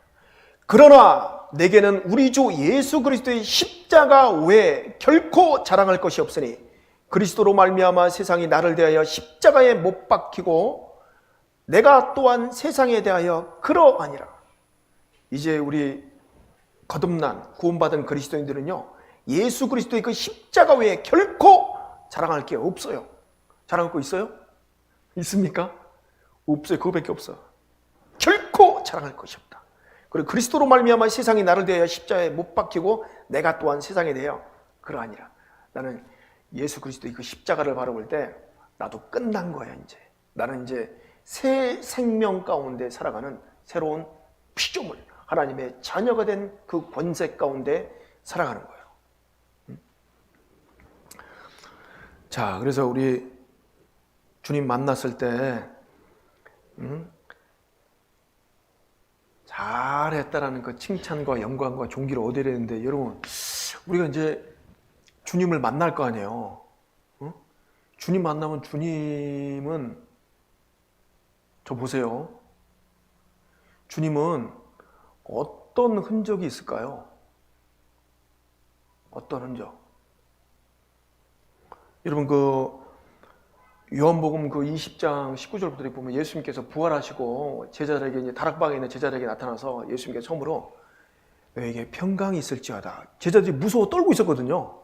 Speaker 1: 그러나 내게는 우리 주 예수 그리스도의 십자가 외에 결코 자랑할 것이 없으니 그리스도로 말미암아 세상이 나를 대하여 십자가에 못 박히고 내가 또한 세상에 대하여 그러하니라. 이제 우리 거듭난 구원받은 그리스도인들은요, 예수 그리스도의 그 십자가 외에 결코 자랑할 게 없어요. 자랑할 거 있어요? 있습니까? 없어요. 그거밖에 없어. 결코 자랑할 것이 없다. 그리고 그리스도로 말미암아 세상이 나를 대하여 십자가에 못 박히고 내가 또한 세상에 대하여 그러하니라. 나는 예수 그리스도의 그 십자가를 바라볼 때 나도 끝난 거야. 이제 나는 이제 새 생명 가운데 살아가는 새로운 피조물, 하나님의 자녀가 된 그 권세 가운데 살아가는 거예요. 자, 그래서 우리 주님 만났을 때 잘했다라는 그 칭찬과 영광과 존귀를 얻어야 되는데, 여러분, 우리가 이제 주님을 만날 거 아니에요. 주님 만나면 주님은 저 보세요. 주님은 어떤 흔적이 있을까요? 어떤 흔적? 여러분 요한복음 20장 19절부터 보면 예수님께서 부활하시고 제자들에게 이제 다락방에 있는 제자들에게 나타나서 예수님께서 처음으로 너에게 평강이 있을지어다. 제자들이 무서워 떨고 있었거든요.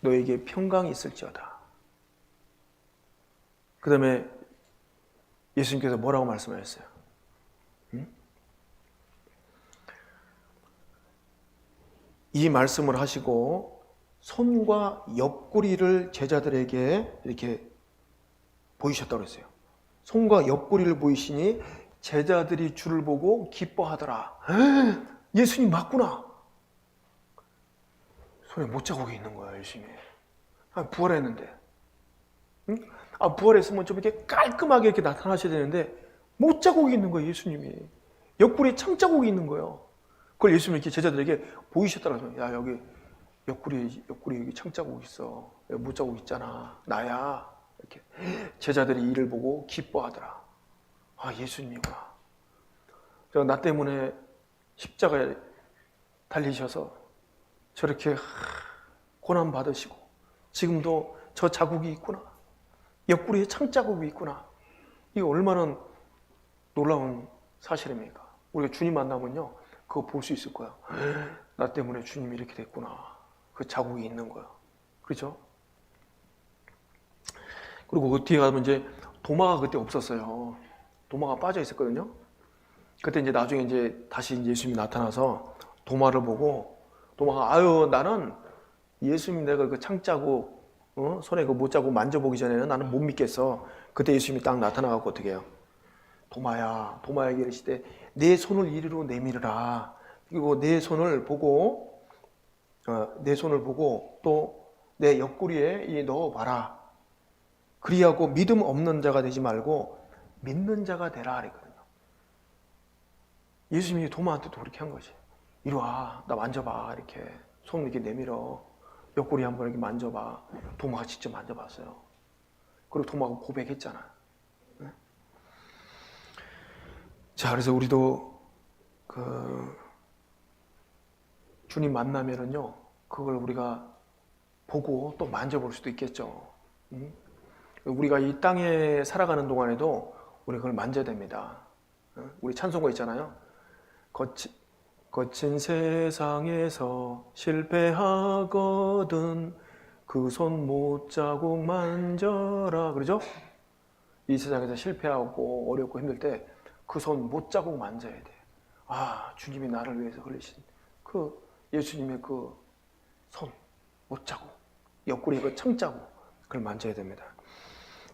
Speaker 1: 너에게 평강이 있을지어다. 그 다음에 예수님께서 뭐라고 말씀하셨어요? 이 말씀을 하시고 손과 옆구리를 제자들에게 이렇게 보이셨다고 했어요. 손과 옆구리를 보이시니 제자들이 주를 보고 기뻐하더라. 예수님 맞구나. 손에 못자국이 있는 거야, 예수님이. 부활했는데. 응? 부활했으면 좀 이렇게 깔끔하게 이렇게 나타나셔야 되는데 못자국이 있는 거예요, 예수님이. 옆구리에 창자국이 있는 거예요. 그걸 예수님이 이렇게 제자들에게 보이셨더라고요. 야, 여기 옆구리 여기 창자국 있어. 여기 못자국 있잖아. 나야. 이렇게 제자들이 이를 보고 기뻐하더라. 예수님이구나. 나 때문에 십자가에 달리셔서 저렇게 고난 받으시고 지금도 저 자국이 있구나. 옆구리에 창자국이 있구나. 이게 얼마나 놀라운 사실입니까? 우리가 주님 만나면요, 그거 볼 수 있을 거야. 나 때문에 주님이 이렇게 됐구나. 그 자국이 있는 거야. 그렇죠? 그리고 그 뒤에 가면 이제 도마가 그때 없었어요. 도마가 빠져 있었거든요. 그때 이제 나중에 이제 다시 예수님이 나타나서 도마를 보고 도마가 나는 예수님 내가 그 창자국 손에 그 못자국 만져보기 전에는 나는 못 믿겠어. 그때 예수님이 딱 나타나갖고 어떻게 해요? 도마에게 이르시되 내 손을 이리로 내밀으라. 그리고 내 손을 보고 또 내 옆구리에 넣어봐라. 그리하고 믿음 없는 자가 되지 말고 믿는 자가 되라 그랬거든요. 예수님이 도마한테도 그렇게 한 거지. 이리 와, 나 만져봐. 이렇게 손 이렇게 내밀어. 옆구리 한번 이렇게 만져봐. 도마가 직접 만져봤어요. 그리고 도마가 고백했잖아. 네? 자, 그래서 우리도 주님 만나면은요, 그걸 우리가 보고 또 만져볼 수도 있겠죠. 우리가 이 땅에 살아가는 동안에도 우리 그걸 만져야 됩니다. 우리 찬송가 있잖아요. 거친 세상에서 실패하거든 그 손 못자국 만져라. 그러죠? 이 세상에서 실패하고 어렵고 힘들 때 그 손 못자국 만져야 돼. 주님이 나를 위해서 흘리신 그 예수님의 그 손 못자국, 옆구리 그 창자국, 그걸 만져야 됩니다.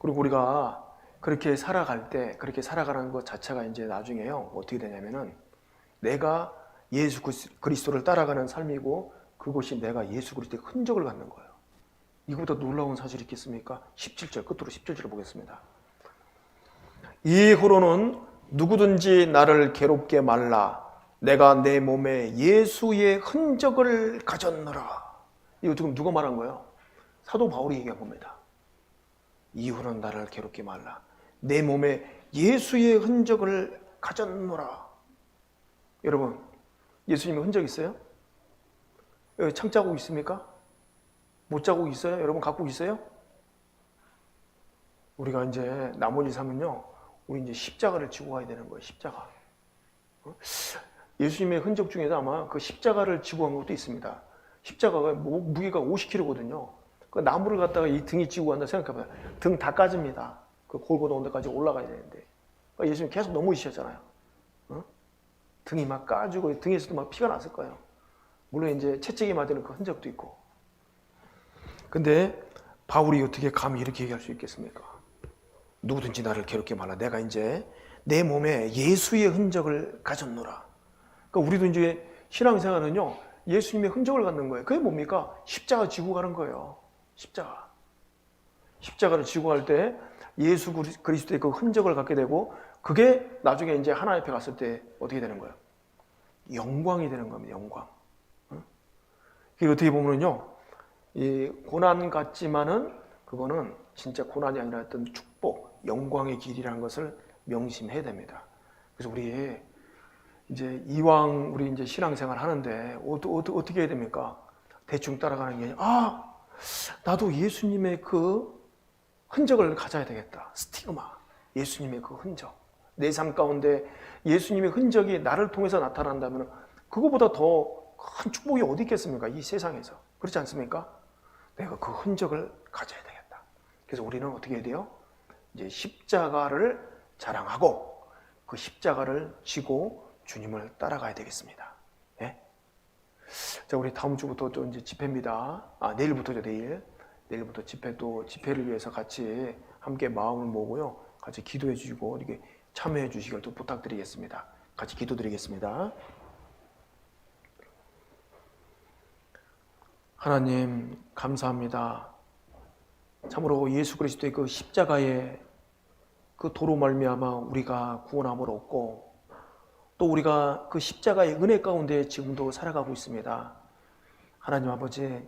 Speaker 1: 그리고 우리가 그렇게 살아갈 때, 그렇게 살아가는 것 자체가 이제 나중에요, 어떻게 되냐면은 내가 예수 그리스도를 따라가는 삶이고 그것이 내가 예수 그리스도의 흔적을 갖는 거예요. 이거보다 놀라운 사실이 있겠습니까? 17절, 끝으로 17절을 보겠습니다. 이후로는 누구든지 나를 괴롭게 말라. 내가 내 몸에 예수의 흔적을 가졌노라. 이거 지금 누가 말한 거예요? 사도 바울이 얘기한 겁니다. 이후로는 나를 괴롭게 말라. 내 몸에 예수의 흔적을 가졌노라. 여러분, 예수님의 흔적 있어요? 여기 창자국 있습니까? 못자국 있어요? 여러분 갖고 있어요? 우리가 이제 나머지 삶은요, 우리 이제 십자가를 지고 가야 되는 거예요. 십자가. 예수님의 흔적 중에도 아마 그 십자가를 지고 간 것도 있습니다. 십자가가 무게가 50kg거든요. 그 나무를 갖다가 이 등이 지고 간다 생각해봐요. 등 다 까집니다. 그 골고다 온데까지 올라가야 되는데. 그러니까 예수님 계속 넘어지셨잖아요. 등이 막 까지고 등에서도 막 피가 났을 거예요. 물론 이제 채찍이 맞는 그 흔적도 있고. 근데 바울이 어떻게 감히 이렇게 얘기할 수 있겠습니까? 누구든지 나를 괴롭게 말라. 내가 이제 내 몸에 예수의 흔적을 가졌노라. 그러니까 우리도 이제 신앙생활은요, 예수님의 흔적을 갖는 거예요. 그게 뭡니까? 십자가 지고 가는 거예요. 십자가를 지고 갈 때 예수 그리스도의 그 흔적을 갖게 되고, 그게 나중에 이제 하나님 앞에 갔을 때 어떻게 되는 거예요? 영광이 되는 겁니다. 영광. 이게 어떻게 보면요, 이 고난 같지만은 그거는 진짜 고난이 아니라 어떤 축복, 영광의 길이라는 것을 명심해야 됩니다. 그래서 우리 이제 이왕 우리 이제 신앙생활 하는데 어떻게 해야 됩니까? 대충 따라가는 게 아니라 나도 예수님의 그 흔적을 가져야 되겠다. 스티그마, 예수님의 그 흔적. 내 삶 가운데 예수님의 흔적이 나를 통해서 나타난다면 그거보다 더 큰 축복이 어디 있겠습니까? 이 세상에서. 그렇지 않습니까? 내가 그 흔적을 가져야 되겠다. 그래서 우리는 어떻게 해야 돼요? 이제 십자가를 자랑하고 그 십자가를 지고 주님을 따라가야 되겠습니다. 예? 자, 우리 다음 주부터 또 이제 집회입니다. 내일부터죠, 내일. 내일부터 집회를 위해서 같이 함께 마음을 모으고요. 같이 기도해 주시고 이렇게 참여해 주시길 또 부탁드리겠습니다. 같이 기도드리겠습니다. 하나님 감사합니다. 참으로 예수 그리스도의 그 십자가의 그 도로 말미암아 우리가 구원함을 얻고 또 우리가 그 십자가의 은혜 가운데 지금도 살아가고 있습니다. 하나님 아버지,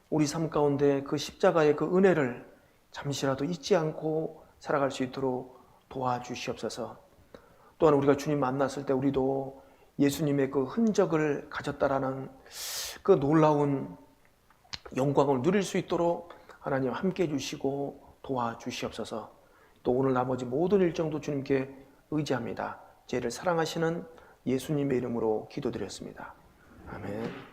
Speaker 1: 우리 삶 가운데 그 십자가의 그 은혜를 잠시라도 잊지 않고 살아갈 수 있도록 도와주시옵소서. 또한 우리가 주님 만났을 때 우리도 예수님의 그 흔적을 가졌다라는 그 놀라운 영광을 누릴 수 있도록 하나님 함께 해주시고 도와주시옵소서. 또 오늘 나머지 모든 일정도 주님께 의지합니다. 저희를 사랑하시는 예수님의 이름으로 기도드렸습니다. 아멘.